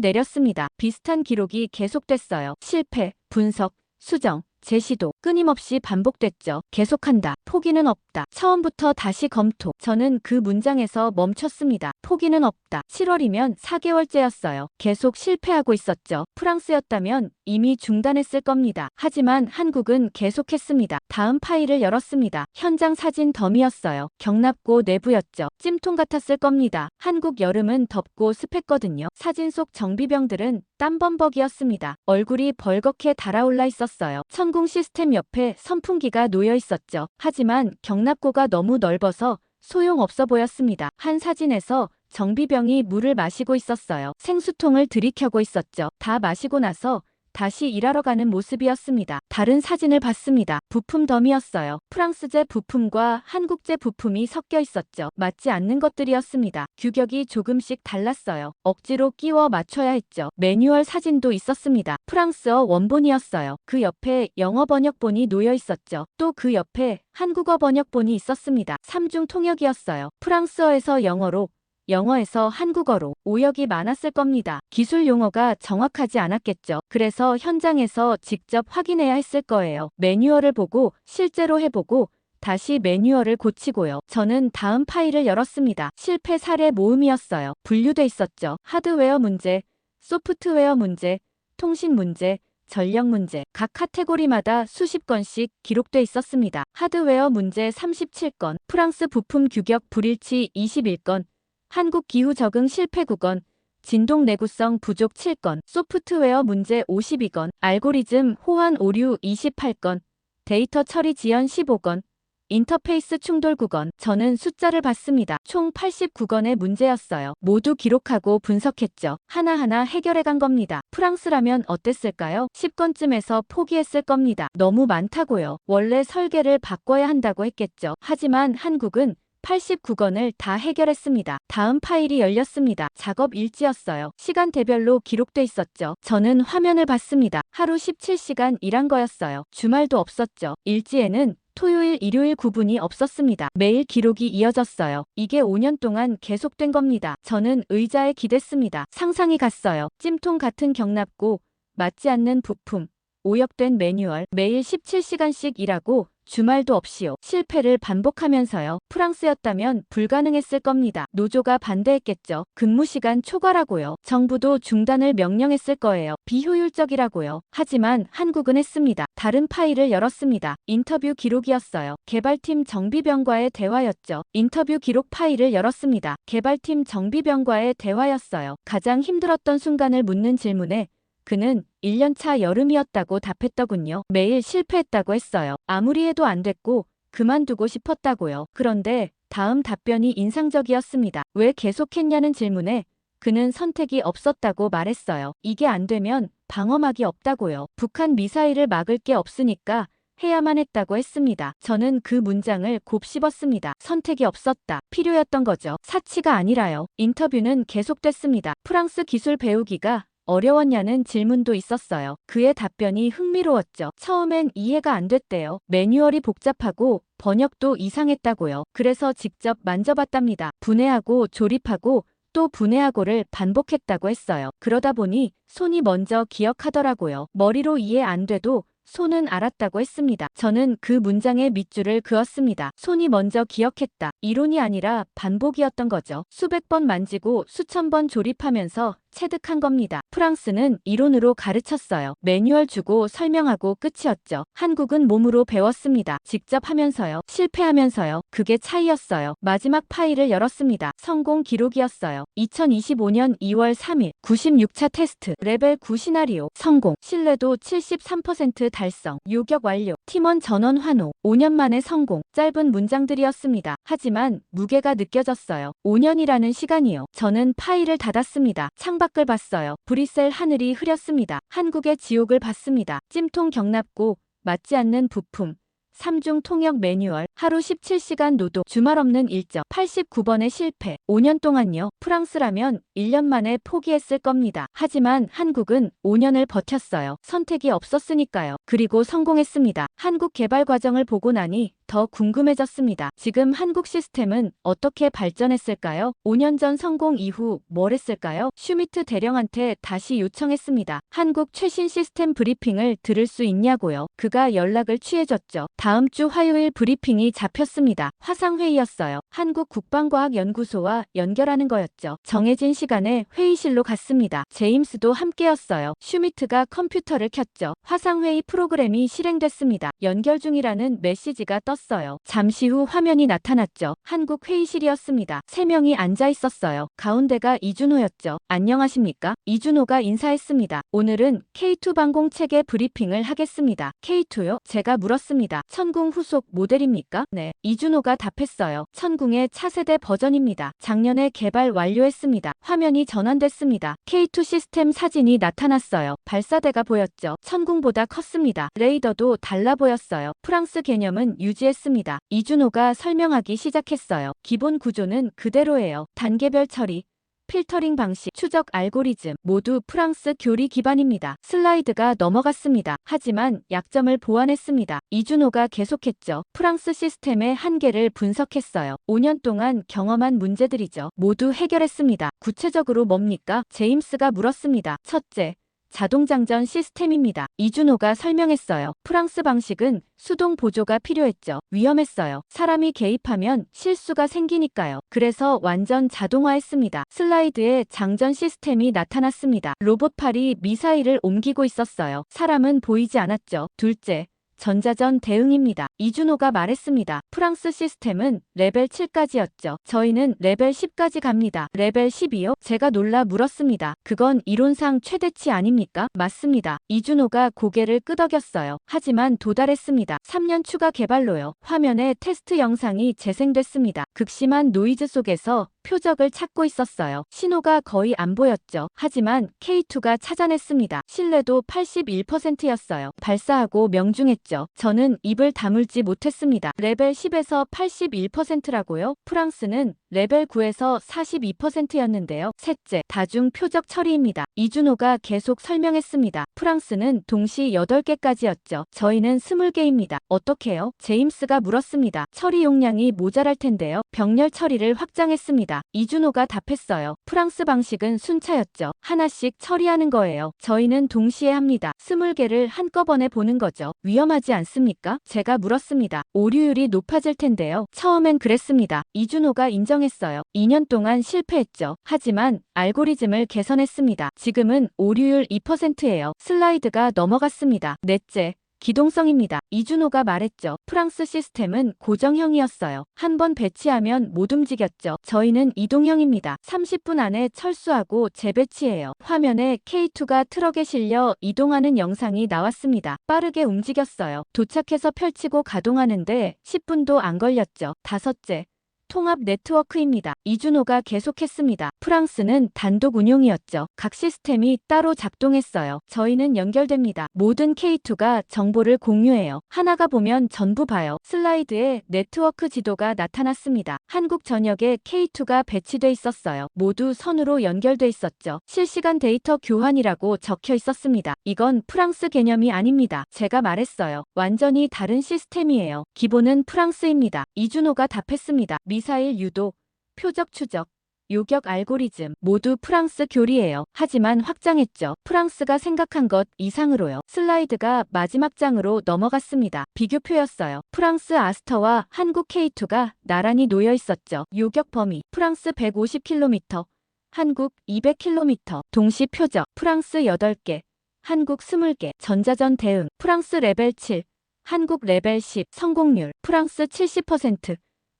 내렸습니다. 비슷한 기록이 계속됐어요. 실패, 분석, 수정, 재시도 끊임없이 반복됐죠. 계속한다. 포기는 없다. 처음부터 다시 검토. 저는 그 문장에서 멈췄습니다. 포기는 없다. 7월이면 4개월째였어요. 계속 실패하고 있었죠. 프랑스였다면 이미 중단했을 겁니다. 하지만 한국은 계속했습니다. 다음 파일을 열었습니다. 현장 사진 덤이었어요. 경납고 내부였죠. 찜통 같았을 겁니다. 한국 여름은 덥고 습했거든요. 사진 속 정비병들은 땀범벅이었습니다. 얼굴이 벌겋게 달아올라 있었어요. 천공 시스템 옆에 선풍기가 놓여 있었죠. 하지만 경납고가 너무 넓어서 소용없어 보였습니다. 한 사진에서 정비병이 물을 마시고 있었어요. 생수통을 들이켜고 있었죠. 다 마시고 나서 다시 일하러 가는 모습이었습니다. 다른 사진을 봤습니다. 부품 덤이었어요. 프랑스제 부품과 한국제 부품이 섞여 있었죠. 맞지 않는 것들이었습니다. 규격이 조금씩 달랐어요. 억지로 끼워 맞춰야 했죠. 매뉴얼 사진도 있었습니다. 프랑스어 원본이었어요. 그 옆에 영어 번역본이 놓여 있었죠. 또 그 옆에 한국어 번역본이 있었습니다. 삼중 통역이었어요. 프랑스어에서 영어로, 영어에서 한국어로 오역이 많았을 겁니다. 기술 용어가 정확하지 않았겠죠. 그래서 현장에서 직접 확인해야 했을 거예요. 매뉴얼을 보고 실제로 해보고 다시 매뉴얼을 고치고요. 저는 다음 파일을 열었습니다. 실패 사례 모음이었어요. 분류돼 있었죠. 하드웨어 문제, 소프트웨어 문제, 통신 문제, 전력 문제. 각 카테고리마다 수십 건씩 기록돼 있었습니다. 하드웨어 문제 37건, 프랑스 부품 규격 불일치 21건, 한국 기후 적응 실패 9건, 진동 내구성 부족 7건, 소프트웨어 문제 52건, 알고리즘 호환 오류 28건, 데이터 처리 지연 15건, 인터페이스 충돌 9건. 저는 숫자를 봤습니다. 총 89건의 문제였어요. 모두 기록하고 분석했죠. 하나하나 해결해 간 겁니다. 프랑스라면 어땠을까요? 10건쯤에서 포기했을 겁니다. 너무 많다고요. 원래 설계를 바꿔야 한다고 했겠죠. 하지만 한국은 89건을 다 해결했습니다. 다음 파일이 열렸습니다. 작업 일지였어요. 시간대별로 기록돼 있었죠. 저는 화면을 봤습니다. 하루 17시간 일한 거였어요. 주말도 없었죠. 일지에는 토요일, 일요일 구분이 없었습니다. 매일 기록이 이어졌어요. 이게 5년 동안 계속된 겁니다. 저는 의자에 기댔습니다. 상상이 갔어요. 찜통 같은 경납고 맞지 않는 부품, 오역된 매뉴얼, 매일 17시간씩 일하고 주말도 없이요. 실패를 반복하면서요. 프랑스였다면 불가능했을 겁니다. 노조가 반대했겠죠. 근무시간 초과라고요. 정부도 중단을 명령했을 거예요. 비효율적이라고요. 하지만 한국은 했습니다. 다른 파일을 열었습니다. 인터뷰 기록이었어요. 개발팀 정비병과의 대화였죠. 인터뷰 기록 파일을 열었습니다. 개발팀 정비병과의 대화였어요. 가장 힘들었던 순간을 묻는 질문에 그는 1년차 여름이었다고 답했더군요. 매일 실패했다고 했어요. 아무리 해도 안 됐고 그만두고 싶었다고요. 그런데 다음 답변이 인상적이었습니다. 왜 계속했냐는 질문에 그는 선택이 없었다고 말했어요. 이게 안 되면 방어막이 없다고요. 북한 미사일을 막을 게 없으니까 해야만 했다고 했습니다. 저는 그 문장을 곱씹었습니다. 선택이 없었다. 필요였던 거죠. 사치가 아니라요. 인터뷰는 계속됐습니다. 프랑스 기술 배우기가 어려웠냐는 질문도 있었어요. 그의 답변이 흥미로웠죠. 처음엔 이해가 안 됐대요. 매뉴얼이 복잡하고 번역도 이상했다고요. 그래서 직접 만져봤답니다. 분해하고 조립하고 또 분해하고를 반복했다고 했어요. 그러다 보니 손이 먼저 기억하더라고요. 머리로 이해 안 돼도 손은 알았다고 했습니다. 저는 그 문장의 밑줄을 그었습니다. 손이 먼저 기억했다. 이론이 아니라 반복이었던 거죠. 수백 번 만지고 수천 번 조립하면서 체득한 겁니다. 프랑스는 이론으로 가르쳤어요. 매뉴얼 주고 설명하고 끝이었죠. 한국은 몸으로 배웠습니다. 직접 하면서요. 실패하면서요. 그게 차이였어요. 마지막 파일을 열었습니다. 성공 기록이었어요. 2025년 2월 3일 96차 테스트 레벨 9 시나리오 성공. 신뢰도 73% 달성. 요격 완료. 팀원 전원 환호. 5년 만에 성공. 짧은 문장들이었습니다. 하지만 무게가 느껴졌어요. 5년이라는 시간이요. 저는 파일을 닫았습니다. 창밖을 봤어요. 브뤼셀 하늘이 흐렸습니다. 한국의 지옥을 봤습니다. 찜통 경납고 맞지 않는 부품. 3중 통역 매뉴얼, 하루 17시간 노동, 주말 없는 일정, 89번의 실패. 5년 동안요. 프랑스라면 1년 만에 포기했을 겁니다. 하지만 한국은 5년을 버텼어요. 선택이 없었으니까요. 그리고 성공했습니다. 한국 개발 과정을 보고 나니 더 궁금해졌습니다. 지금 한국 시스템은 어떻게 발전했을까요? 5년 전 성공 이후 뭘 했을까요? 슈미트 대령한테 다시 요청했습니다. 한국 최신 시스템 브리핑을 들을 수 있냐고요. 그가 연락을 취해줬죠. 다음 주 화요일 브리핑이 잡혔습니다. 화상회의였어요. 한국국방과학연구소와 연결하는 거였죠. 정해진 시간에 회의실로 갔습니다. 제임스도 함께였어요. 슈미트가 컴퓨터를 켰죠. 화상회의 프로그램이 실행됐습니다. 연결 중이라는 메시지가 떴습니다. 떴어요. 잠시 후 화면이 나타났죠. 한국 회의실이었습니다. 3명이 앉아 있었어요. 가운데가 이준호였죠. 안녕하십니까? 이준호가 인사했습니다. 오늘은 K2 방공 체계 브리핑을 하겠습니다. K2요? 제가 물었습니다. 천궁 후속 모델입니까? 네. 이준호가 답했어요. 천궁의 차세대 버전입니다. 작년에 개발 완료했습니다. 화면이 전환됐습니다. K2 시스템 사진이 나타났어요. 발사대가 보였죠. 천궁보다 컸습니다. 레이더도 달라 보였어요. 프랑스 개념은 유지했습니다. 이준호가 설명하기 시작했어요. 기본 구조는 그대로예요. 단계별 처리, 필터링 방식, 추적 알고리즘 모두 프랑스 교리 기반입니다. 슬라이드가 넘어갔습니다. 하지만 약점을 보완했습니다. 이준호가 계속했죠. 프랑스 시스템의 한계를 분석했어요. 5년 동안 경험한 문제들이죠. 모두 해결했습니다. 구체적으로 뭡니까? 제임스가 물었습니다. 첫째, 자동장전 시스템입니다. 이준호가 설명했어요. 프랑스 방식은 수동 보조가 필요했죠. 위험했어요. 사람이 개입하면 실수가 생기니까요. 그래서 완전 자동화했습니다. 슬라이드에 장전 시스템이 나타났습니다. 로봇팔이 미사일을 옮기고 있었어요. 사람은 보이지 않았죠. 둘째, 전자전 대응입니다. 이준호가 말했습니다. 프랑스 시스템은 레벨 7까지였죠. 저희는 레벨 10까지 갑니다. 레벨 10이요? 제가 놀라 물었습니다. 그건 이론상 최대치 아닙니까? 맞습니다. 이준호가 고개를 끄덕였어요. 하지만 도달했습니다. 3년 추가 개발로요. 화면에 테스트 영상이 재생됐습니다. 극심한 노이즈 속에서 표적을 찾고 있었어요. 신호가 거의 안 보였죠. 하지만 K2가 찾아냈습니다. 신뢰도 81%였어요. 발사하고 명중했죠. 저는 입을 다물지 못했습니다. 레벨 10에서 81%라고요? 프랑스는 레벨 9에서 42%였는데요. 셋째, 다중 표적 처리입니다. 이준호가 계속 설명했습니다. 프랑스는 동시 8개까지였죠. 저희는 20개입니다. 어떻게요? 제임스가 물었습니다. 처리 용량이 모자랄 텐데요. 병렬 처리를 확장했습니다. 이준호가 답했어요. 프랑스 방식은 순차였죠. 하나씩 처리하는 거예요. 저희는 동시에 합니다. 20개를 한꺼번에 보는 거죠. 위험하지 않습니까? 제가 물었습니다. 오류율이 높아질 텐데요. 처음엔 그랬습니다. 이준호가 인정했어요. 2년 동안 실패했죠. 하지만 알고리즘을 개선했습니다. 지금은 오류율 2%예요. 슬라이드가 넘어갔습니다. 넷째, 기동성입니다. 이준호가 말했죠. 프랑스 시스템은 고정형이었어요. 한 번 배치하면 못 움직였죠. 저희는 이동형입니다. 30분 안에 철수하고 재배치해요. 화면에 K2가 트럭에 실려 이동하는 영상이 나왔습니다. 빠르게 움직였어요. 도착해서 펼치고 가동하는데 10분도 안 걸렸죠. 다섯째, 통합 네트워크입니다. 이준호가 계속했습니다. 프랑스는 단독 운용이었죠. 각 시스템이 따로 작동했어요. 저희는 연결됩니다. 모든 K2가 정보를 공유해요. 하나가 보면 전부 봐요. 슬라이드에 네트워크 지도가 나타났습니다. 한국 전역에 K2가 배치돼 있었어요. 모두 선으로 연결돼 있었죠. 실시간 데이터 교환이라고 적혀 있었습니다. 이건 프랑스 개념이 아닙니다. 제가 말했어요. 완전히 다른 시스템이에요. 기본은 프랑스입니다. 이준호가 답했습니다. 미사일 유도, 표적 추적, 요격 알고리즘 모두 프랑스 교리예요. 하지만 확장했죠. 프랑스가 생각한 것 이상으로요. 슬라이드가 마지막 장으로 넘어갔습니다. 비교표였어요. 프랑스 아스터와 한국 K2가 나란히 놓여 있었죠. 요격 범위 프랑스 150km, 한국 200km. 동시 표적 프랑스 8개, 한국 20개. 전자전 대응 프랑스 레벨 7, 한국 레벨 10. 성공률 프랑스 70%,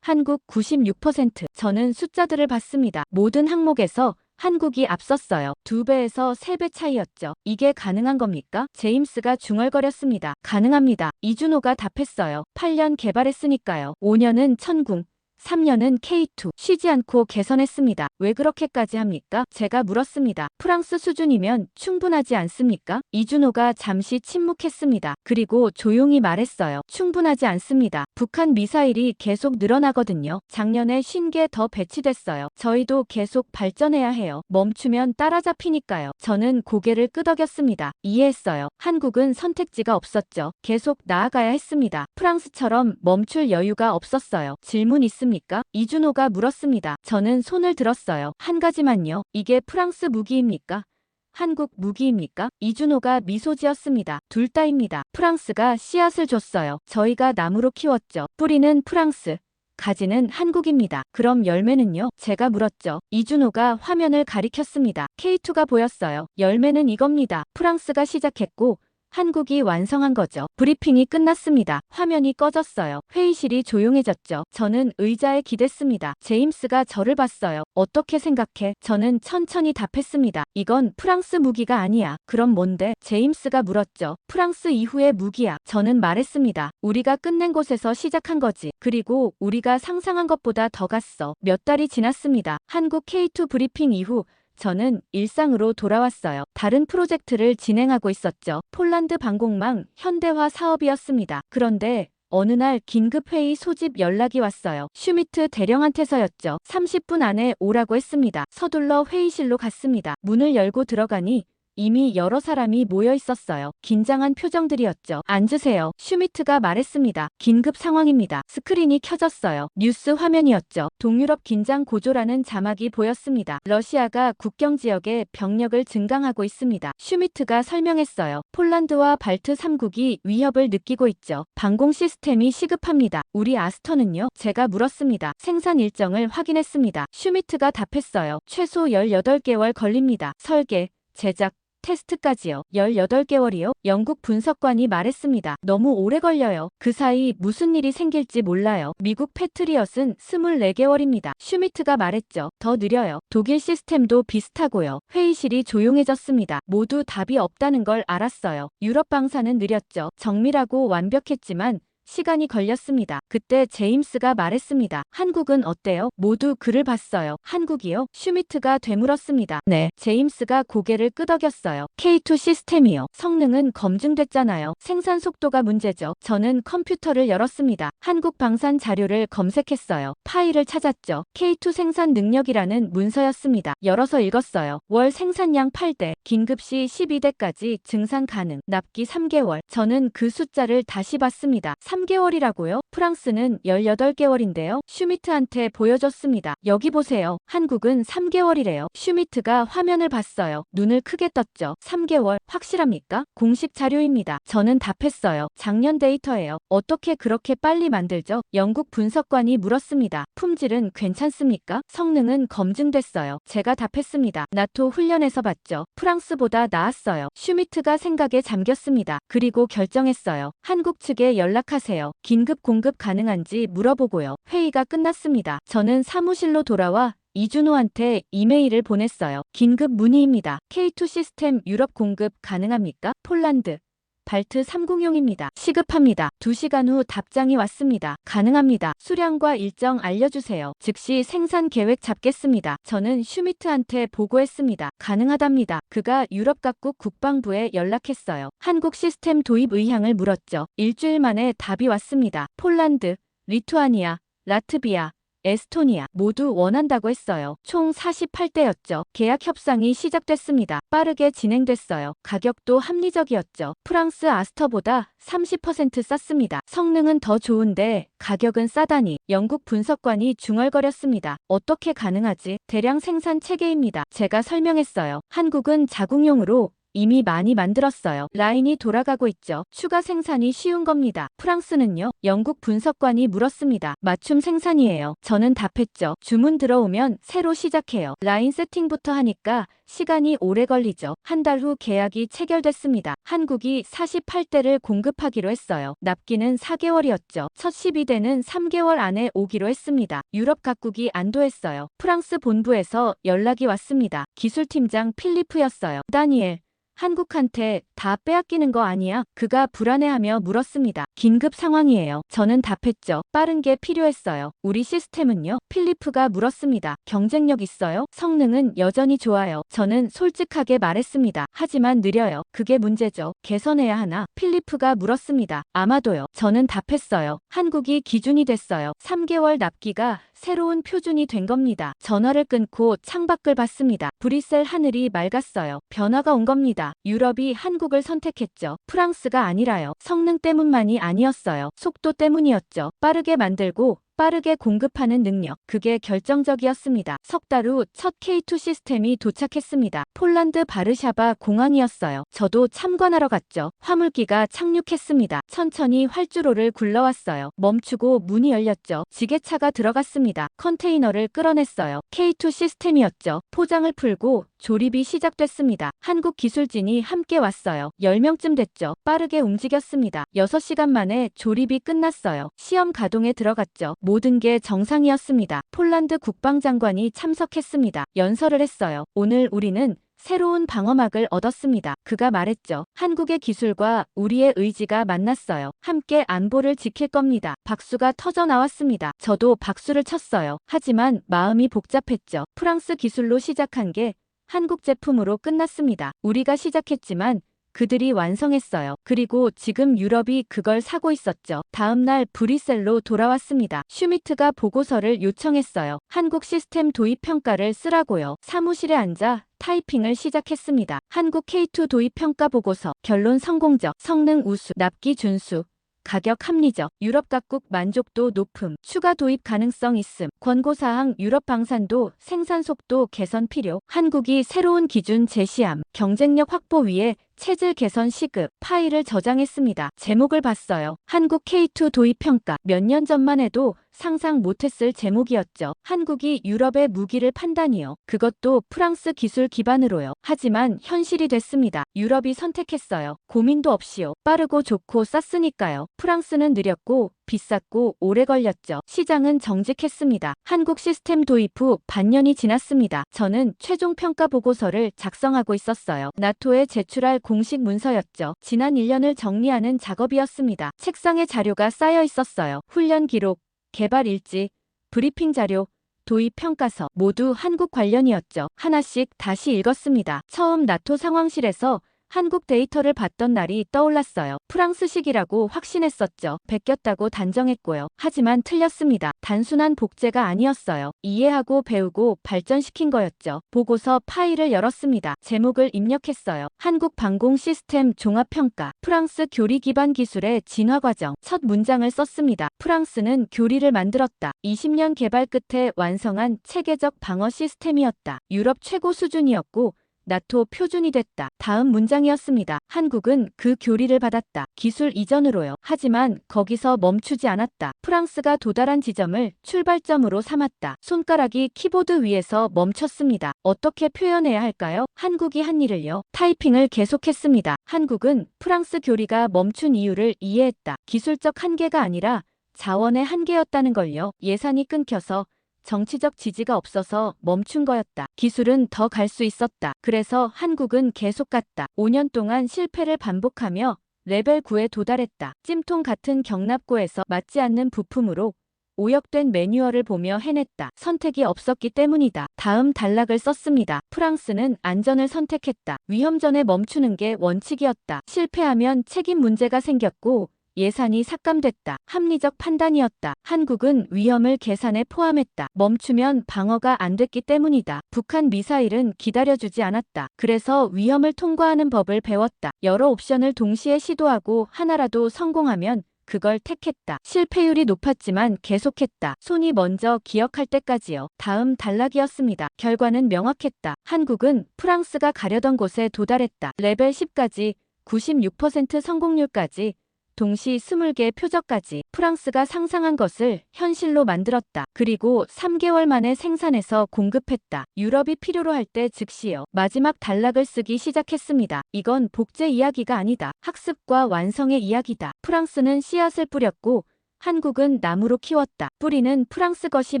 한국 96%. 저는 숫자들을 봤습니다. 모든 항목에서 한국이 앞섰어요. 2배에서 3배 차이였죠. 이게 가능한 겁니까? 제임스가 중얼거렸습니다. 가능합니다. 이준호가 답했어요. 8년 개발했으니까요. 5년은 천궁, 3년은 K2. 쉬지 않고 개선했습니다. 왜 그렇게까지 합니까? 제가 물었습니다. 프랑스 수준이면 충분하지 않습니까? 이준호가 잠시 침묵했습니다. 그리고 조용히 말했어요. 충분하지 않습니다. 북한 미사일이 계속 늘어나거든요. 작년에 50개 더 배치됐어요. 저희도 계속 발전해야 해요. 멈추면 따라잡히니까요. 저는 고개를 끄덕였습니다. 이해했어요. 한국은 선택지가 없었죠. 계속 나아가야 했습니다. 프랑스처럼 멈출 여유가 없었어요. 질문 있습니까? 이준호가 물었습니다. 저는 손을 들었어요. 한 가지만요. 이게 프랑스 무기입니까? 한국 무기입니까? 이준호가 미소 지었습니다. 둘 다입니다. 프랑스가 씨앗을 줬어요. 저희가 나무로 키웠죠. 뿌리는 프랑스, 가지는 한국입니다. 그럼 열매는요? 제가 물었죠. 이준호가 화면을 가리켰습니다. K2가 보였어요. 열매는 이겁니다. 프랑스가 시작했고 한국이 완성한 거죠. 브리핑이 끝났습니다. 화면이 꺼졌어요. 회의실이 조용해졌죠. 저는 의자에 기댔습니다. 제임스가 저를 봤어요. 어떻게 생각해? 저는 천천히 답했습니다. 이건 프랑스 무기가 아니야. 그럼 뭔데? 제임스가 물었죠. 프랑스 이후의 무기야. 저는 말했습니다. 우리가 끝낸 곳에서 시작한 거지. 그리고 우리가 상상한 것보다 더 갔어. 몇 달이 지났습니다. 한국 K2 브리핑 이후 저는 일상으로 돌아왔어요. 다른 프로젝트를 진행하고 있었죠. 폴란드 방공망 현대화 사업이었습니다. 그런데 어느 날 긴급회의 소집 연락이 왔어요. 슈미트 대령한테서였죠. 30분 안에 오라고 했습니다. 서둘러 회의실로 갔습니다. 문을 열고 들어가니 이미 여러 사람이 모여 있었어요. 긴장한 표정들이었죠. 앉으세요. 슈미트가 말했습니다. 긴급 상황입니다. 스크린이 켜졌어요. 뉴스 화면이었죠. 동유럽 긴장 고조라는 자막이 보였습니다. 러시아가 국경 지역에 병력을 증강하고 있습니다. 슈미트가 설명했어요. 폴란드와 발트 3국이 위협을 느끼고 있죠. 방공 시스템이 시급합니다. 우리 아스터는요? 제가 물었습니다. 생산 일정을 확인했습니다. 슈미트가 답했어요. 최소 18개월 걸립니다. 설계, 제작, 테스트까지요. 18개월이요? 영국 분석관이 말했습니다. 너무 오래 걸려요. 그 사이 무슨 일이 생길지 몰라요. 미국 패트리엇은 24개월입니다. 슈미트가 말했죠. 더 느려요. 독일 시스템도 비슷하고요. 회의실이 조용해졌습니다. 모두 답이 없다는 걸 알았어요. 유럽 방사는 느렸죠. 정밀하고 완벽했지만 시간이 걸렸습니다. 그때 제임스가 말했습니다. 한국은 어때요? 모두 글을 봤어요. 한국이요? 슈미트가 되물었습니다. 네. 제임스가 고개를 끄덕였어요. K2 시스템이요. 성능은 검증됐잖아요. 생산 속도가 문제죠. 저는 컴퓨터를 열었습니다. 한국 방산 자료를 검색했어요. 파일을 찾았죠. K2 생산 능력이라는 문서였습니다. 열어서 읽었어요. 월 생산량 8대, 긴급시 12대까지 증산 가능, 납기 3개월. 저는 그 숫자를 다시 봤습니다. 3개월이라고요? 프랑스는 18개월인데요. 슈미트한테 보여줬습니다. 여기 보세요. 한국은 3개월이래요. 슈미트가 화면을 봤어요. 눈을 크게 떴죠. 3개월, 확실합니까? 공식 자료입니다. 저는 답했어요. 작년 데이터예요. 어떻게 그렇게 빨리 만들죠? 영국 분석관이 물었습니다. 품질은 괜찮습니까? 성능은 검증됐어요. 제가 답했습니다. 나토 훈련에서 봤죠. 프랑스보다 나았어요. 슈미트가 생각에 잠겼습니다. 그리고 결정했어요. 한국 측에 연락하세요. 긴급 공급 가능한지 물어보고요. 회의가 끝났습니다. 저는 사무실로 돌아와 이준호한테 이메일을 보냈어요. 긴급 문의입니다. K2 시스템 유럽 공급 가능합니까? 폴란드, 발트 3공용입니다. 시급합니다. 2시간 후 답장이 왔습니다. 가능합니다. 수량과 일정 알려주세요. 즉시 생산 계획 잡겠습니다. 저는 슈미트한테 보고했습니다. 가능하답니다. 그가 유럽 각국 국방부에 연락했어요. 한국 시스템 도입 의향을 물었죠. 일주일 만에 답이 왔습니다. 폴란드, 리투아니아, 라트비아, 에스토니아 모두 원한다고 했어요. 총 48대였죠. 계약 협상이 시작됐습니다. 빠르게 진행됐어요. 가격도 합리적이었죠. 프랑스 아스터보다 30% 쌌습니다. 성능은 더 좋은데 가격은 싸다니. 영국 분석관이 중얼거렸습니다. 어떻게 가능하지? 대량 생산 체계입니다. 제가 설명했어요. 한국은 자국용으로 이미 많이 만들었어요. 라인이 돌아가고 있죠. 추가 생산이 쉬운 겁니다. 프랑스는요? 영국 분석관이 물었습니다. 맞춤 생산이에요. 저는 답했죠. 주문 들어오면 새로 시작해요. 라인 세팅부터 하니까 시간이 오래 걸리죠. 한 달 후 계약이 체결됐습니다. 한국이 48대를 공급하기로 했어요. 납기는 4개월이었죠. 첫 12대는 3개월 안에 오기로 했습니다. 유럽 각국이 안도했어요. 프랑스 본부에서 연락이 왔습니다. 기술팀장 필리프였어요. 다니엘, 한국한테 다 빼앗기는 거 아니야? 그가 불안해하며 물었습니다. 긴급 상황이에요. 저는 답했죠. 빠른 게 필요했어요. 우리 시스템은요? 필리프가 물었습니다. 경쟁력 있어요? 성능은 여전히 좋아요. 저는 솔직하게 말했습니다. 하지만 느려요. 그게 문제죠. 개선해야 하나? 필리프가 물었습니다. 아마도요. 저는 답했어요. 한국이 기준이 됐어요. 3개월 납기가 새로운 표준이 된 겁니다. 전화를 끊고 창밖을 봤습니다. 브뤼셀 하늘이 맑았어요. 변화가 온 겁니다. 유럽이 한국을 선택했죠. 프랑스가 아니라요. 성능 때문만이 아니었어요. 속도 때문이었죠. 빠르게 만들고 빠르게 공급하는 능력, 그게 결정적이었습니다. 석 달 후 첫 K2 시스템이 도착했습니다. 폴란드 바르샤바 공항이었어요. 저도 참관하러 갔죠. 화물기가 착륙했습니다. 천천히 활주로를 굴러왔어요. 멈추고 문이 열렸죠. 지게차가 들어갔습니다. 컨테이너를 끌어냈어요. K2 시스템이었죠. 포장을 풀고 조립이 시작됐습니다. 한국 기술진이 함께 왔어요. 10명쯤 됐죠. 빠르게 움직였습니다. 6시간 만에 조립이 끝났어요. 시험 가동에 들어갔죠. 모든 게 정상이었습니다. 폴란드 국방장관이 참석했습니다. 연설을 했어요. 오늘 우리는 새로운 방어막을 얻었습니다. 그가 말했죠. 한국의 기술과 우리의 의지가 만났어요. 함께 안보를 지킬 겁니다. 박수가 터져 나왔습니다. 저도 박수를 쳤어요. 하지만 마음이 복잡했죠. 프랑스 기술로 시작한 게 한국 제품으로 끝났습니다. 우리가 시작했지만 그들이 완성했어요. 그리고 지금 유럽이 그걸 사고 있었죠. 다음 날 브뤼셀로 돌아왔습니다. 슈미트가 보고서를 요청했어요. 한국 시스템 도입 평가를 쓰라고요. 사무실에 앉아 타이핑을 시작했습니다. 한국 K2 도입 평가 보고서. 결론 성공적, 성능 우수, 납기 준수, 가격 합리적, 유럽 각국 만족도 높음, 추가 도입 가능성 있음, 권고사항 유럽 방산도 생산 속도 개선 필요, 한국이 새로운 기준 제시함, 경쟁력 확보 위해 체질 개선 시급, 파일을 저장했습니다. 제목을 봤어요. 한국 K2 도입 평가. 몇 년 전만 해도 상상 못했을 제목이었죠. 한국이 유럽의 무기를 판단이요. 그것도 프랑스 기술 기반으로요. 하지만 현실이 됐습니다. 유럽이 선택했어요. 고민도 없이요. 빠르고 좋고 쌌으니까요. 프랑스는 느렸고 비쌌고 오래 걸렸죠. 시장은 정직했습니다. 한국 시스템 도입 후 반년이 지났습니다. 저는 최종 평가 보고서를 작성하고 있었어요. 나토에 제출할 공식 문서였죠. 지난 1년을 정리하는 작업이었습니다. 책상에 자료가 쌓여 있었어요. 훈련 기록, 개발 일지, 브리핑 자료, 도입 평가서, 모두 한국 관련이었죠. 하나씩 다시 읽었습니다. 처음 나토 상황실에서 한국 데이터를 봤던 날이 떠올랐어요. 프랑스식이라고 확신했었죠. 베꼈다고 단정했고요. 하지만 틀렸습니다. 단순한 복제가 아니었어요. 이해하고 배우고 발전시킨 거였죠. 보고서 파일을 열었습니다. 제목을 입력했어요. 한국 방공 시스템 종합평가. 프랑스 교리 기반 기술의 진화 과정. 첫 문장을 썼습니다. 프랑스는 교리를 만들었다. 20년 개발 끝에 완성한 체계적 방어 시스템이었다. 유럽 최고 수준이었고 나토 표준이 됐다. 다음 문장이었습니다. 한국은 그 교리를 받았다. 기술 이전으로요. 하지만 거기서 멈추지 않았다. 프랑스가 도달한 지점을 출발점으로 삼았다. 손가락이 키보드 위에서 멈췄습니다. 어떻게 표현해야 할까요? 한국이 한 일을요. 타이핑을 계속했습니다. 한국은 프랑스 교리가 멈춘 이유를 이해했다. 기술적 한계가 아니라 자원의 한계였다는 걸요. 예산이 끊겨서 정치적 지지가 없어서 멈춘 거였다. 기술은 더 갈 수 있었다. 그래서 한국은 계속 갔다. 5년 동안 실패를 반복하며 레벨 9에 도달했다. 찜통 같은 경납고에서 맞지 않는 부품으로 오역된 매뉴얼을 보며 해냈다. 선택이 없었기 때문이다. 다음 단락을 썼습니다. 프랑스는 안전을 선택했다. 위험 전에 멈추는 게 원칙이었다. 실패하면 책임 문제가 생겼고 예산이 삭감됐다. 합리적 판단이었다. 한국은 위험을 계산에 포함했다. 멈추면 방어가 안 됐기 때문이다. 북한 미사일은 기다려주지 않았다. 그래서 위험을 통과하는 법을 배웠다. 여러 옵션을 동시에 시도하고 하나라도 성공하면 그걸 택했다. 실패율이 높았지만 계속했다. 손이 먼저 기억할 때까지요. 다음 단락이었습니다. 결과는 명확했다. 한국은 프랑스가 가려던 곳에 도달했다. 레벨 10까지 96% 성공률까지 동시 20개 표적까지 프랑스가 상상한 것을 현실로 만들었다. 그리고 3개월 만에 생산해서 공급했다. 유럽이 필요로 할 때 즉시요. 마지막 단락을 쓰기 시작했습니다. 이건 복제 이야기가 아니다. 학습과 완성의 이야기다. 프랑스는 씨앗을 뿌렸고 한국은 나무로 키웠다. 뿌리는 프랑스 것이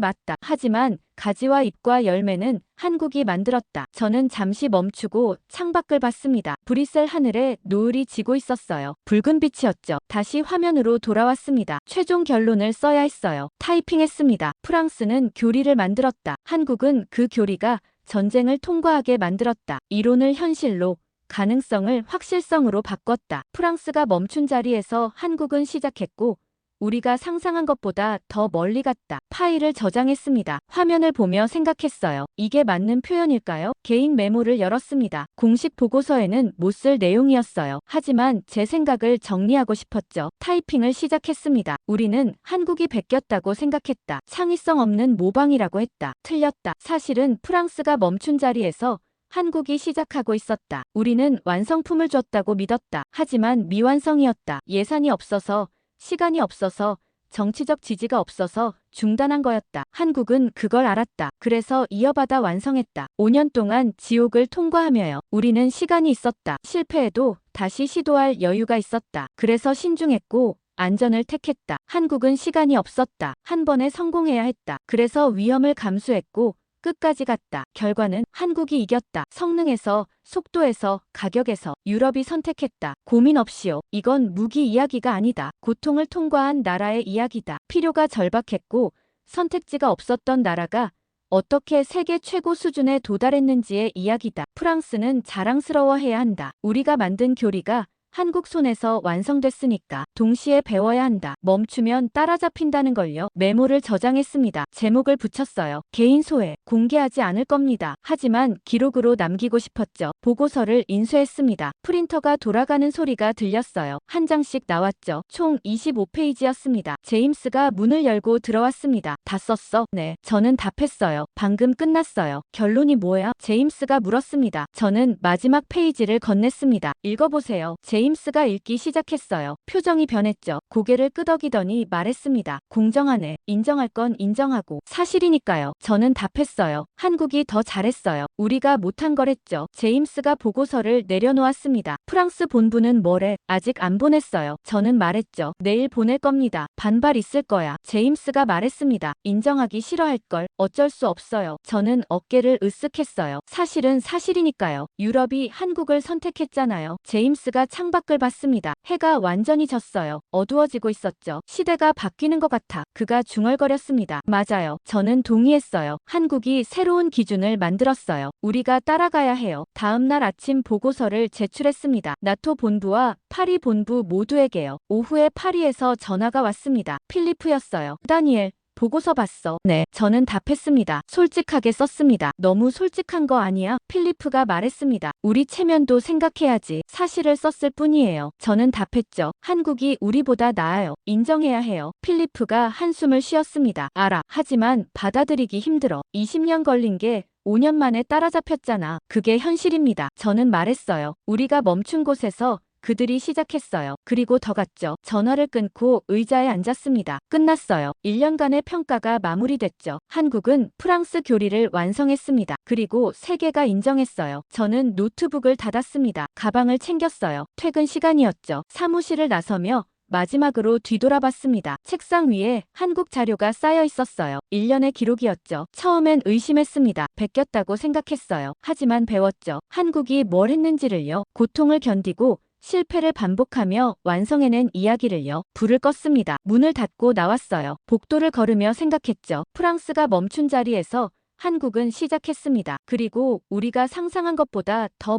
맞다. 하지만 가지와 잎과 열매는 한국이 만들었다. 저는 잠시 멈추고 창밖을 봤습니다. 브뤼셀 하늘에 노을이 지고 있었어요. 붉은 빛이었죠. 다시 화면으로 돌아왔습니다. 최종 결론을 써야 했어요. 타이핑했습니다. 프랑스는 교리를 만들었다. 한국은 그 교리가 전쟁을 통과하게 만들었다. 이론을 현실로, 가능성을 확실성으로 바꿨다. 프랑스가 멈춘 자리에서 한국은 시작했고 우리가 상상한 것보다 더 멀리 갔다. 파일을 저장했습니다. 화면을 보며 생각했어요. 이게 맞는 표현일까요? 개인 메모를 열었습니다. 공식 보고서에는 못 쓸 내용이었어요. 하지만 제 생각을 정리하고 싶었죠. 타이핑을 시작했습니다. 우리는 한국이 베꼈다고 생각했다. 창의성 없는 모방이라고 했다. 틀렸다. 사실은 프랑스가 멈춘 자리에서 한국이 시작하고 있었다. 우리는 완성품을 줬다고 믿었다. 하지만 미완성이었다. 예산이 없어서, 시간이 없어서, 정치적 지지가 없어서 중단한 거였다. 한국은 그걸 알았다. 그래서 이어받아 완성했다. 5년 동안 지옥을 통과하며요. 우리는 시간이 있었다. 실패해도 다시 시도할 여유가 있었다. 그래서 신중했고 안전을 택했다. 한국은 시간이 없었다. 한 번에 성공해야 했다. 그래서 위험을 감수했고 끝까지 갔다. 결과는 한국이 이겼다. 성능에서, 속도에서, 가격에서 유럽이 선택했다. 고민 없이요. 이건 무기 이야기가 아니다. 고통을 통과한 나라의 이야기다. 필요가 절박했고 선택지가 없었던 나라가 어떻게 세계 최고 수준에 도달했는지의 이야기다. 프랑스는 자랑스러워해야 한다. 우리가 만든 교리가 한국 손에서 완성됐으니까 동시에 배워야 한다. 멈추면 따라잡힌다는 걸요. 메모를 저장했습니다. 제목을 붙였어요. 개인 소회. 공개하지 않을 겁니다. 하지만 기록으로 남기고 싶었죠. 보고서를 인쇄했습니다. 프린터가 돌아가는 소리가 들렸어요. 한 장씩 나왔죠. 총 25페이지였습니다. 제임스가 문을 열고 들어왔습니다. 다 썼어? 네. 저는 답했어요. 방금 끝났어요. 결론이 뭐야? 제임스가 물었습니다. 저는 마지막 페이지를 건넸습니다. 읽어보세요. 제임스가 읽기 시작했어요. 표정이 변했죠. 고개를 끄덕이더니 말했습니다. 공정하네. 인정할 건 인정하고. 사실이니까요. 저는 답했어요. 한국이 더 잘했어요. 우리가 못한 거랬죠. 제임스가 보고서를 내려놓았습니다. 프랑스 본부는 뭐래? 아직 안 보냈어요. 저는 말했죠. 내일 보낼 겁니다. 반발 있을 거야. 제임스가 말했습니다. 인정하기 싫어할걸. 어쩔 수 없어요. 저는 어깨를 으쓱했어요. 사실은 사실이니까요. 유럽이 한국을 선택했잖아요. 제임스가 창밖을 봤습니다. 해가 완전히 졌어요. 어두워지고 있었죠. 시대가 바뀌는 것 같아. 그가 중얼거렸습니다. 맞아요. 저는 동의했어요. 한국이 새로운 기준을 만들었어요. 우리가 따라가야 해요. 다음 날 아침 보고서를 제출했습니다. 나토 본부와 파리 본부 모두에게요. 오후에 파리에서 전화가 왔습니다. 필리프였어요. 다니엘. 보고서 봤어. 네, 저는 답했습니다. 솔직하게 썼습니다. 너무 솔직한 거 아니야? 필리프가 말했습니다. 우리 체면도 생각해야지. 사실을 썼을 뿐이에요. 저는 답했죠. 한국이 우리보다 나아요. 인정해야 해요. 필리프가 한숨을 쉬었습니다. 알아. 하지만 받아들이기 힘들어. 20년 걸린 게 5년 만에 따라잡혔잖아. 그게 현실입니다. 저는 말했어요. 우리가 멈춘 곳에서 그들이 시작했어요. 그리고 더 갔죠. 전화를 끊고 의자에 앉았습니다. 끝났어요. 1년간의 평가가 마무리됐죠. 한국은 프랑스 교리를 완성했습니다. 그리고 세계가 인정했어요. 저는 노트북을 닫았습니다. 가방을 챙겼어요. 퇴근 시간이었죠. 사무실을 나서며 마지막으로 뒤돌아봤습니다. 책상 위에 한국 자료가 쌓여 있었어요. 1년의 기록이었죠. 처음엔 의심했습니다. 베꼈다고 생각했어요. 하지만 배웠죠. 한국이 뭘 했는지를요. 고통을 견디고 실패를 반복하며 완성해낸 이야기를요. 불을 껐습니다. 문을 닫고 나왔어요. 복도를 걸으며 생각했죠. 프랑스가 멈춘 자리에서 한국은 시작했습니다. 그리고 우리가 상상한 것보다 더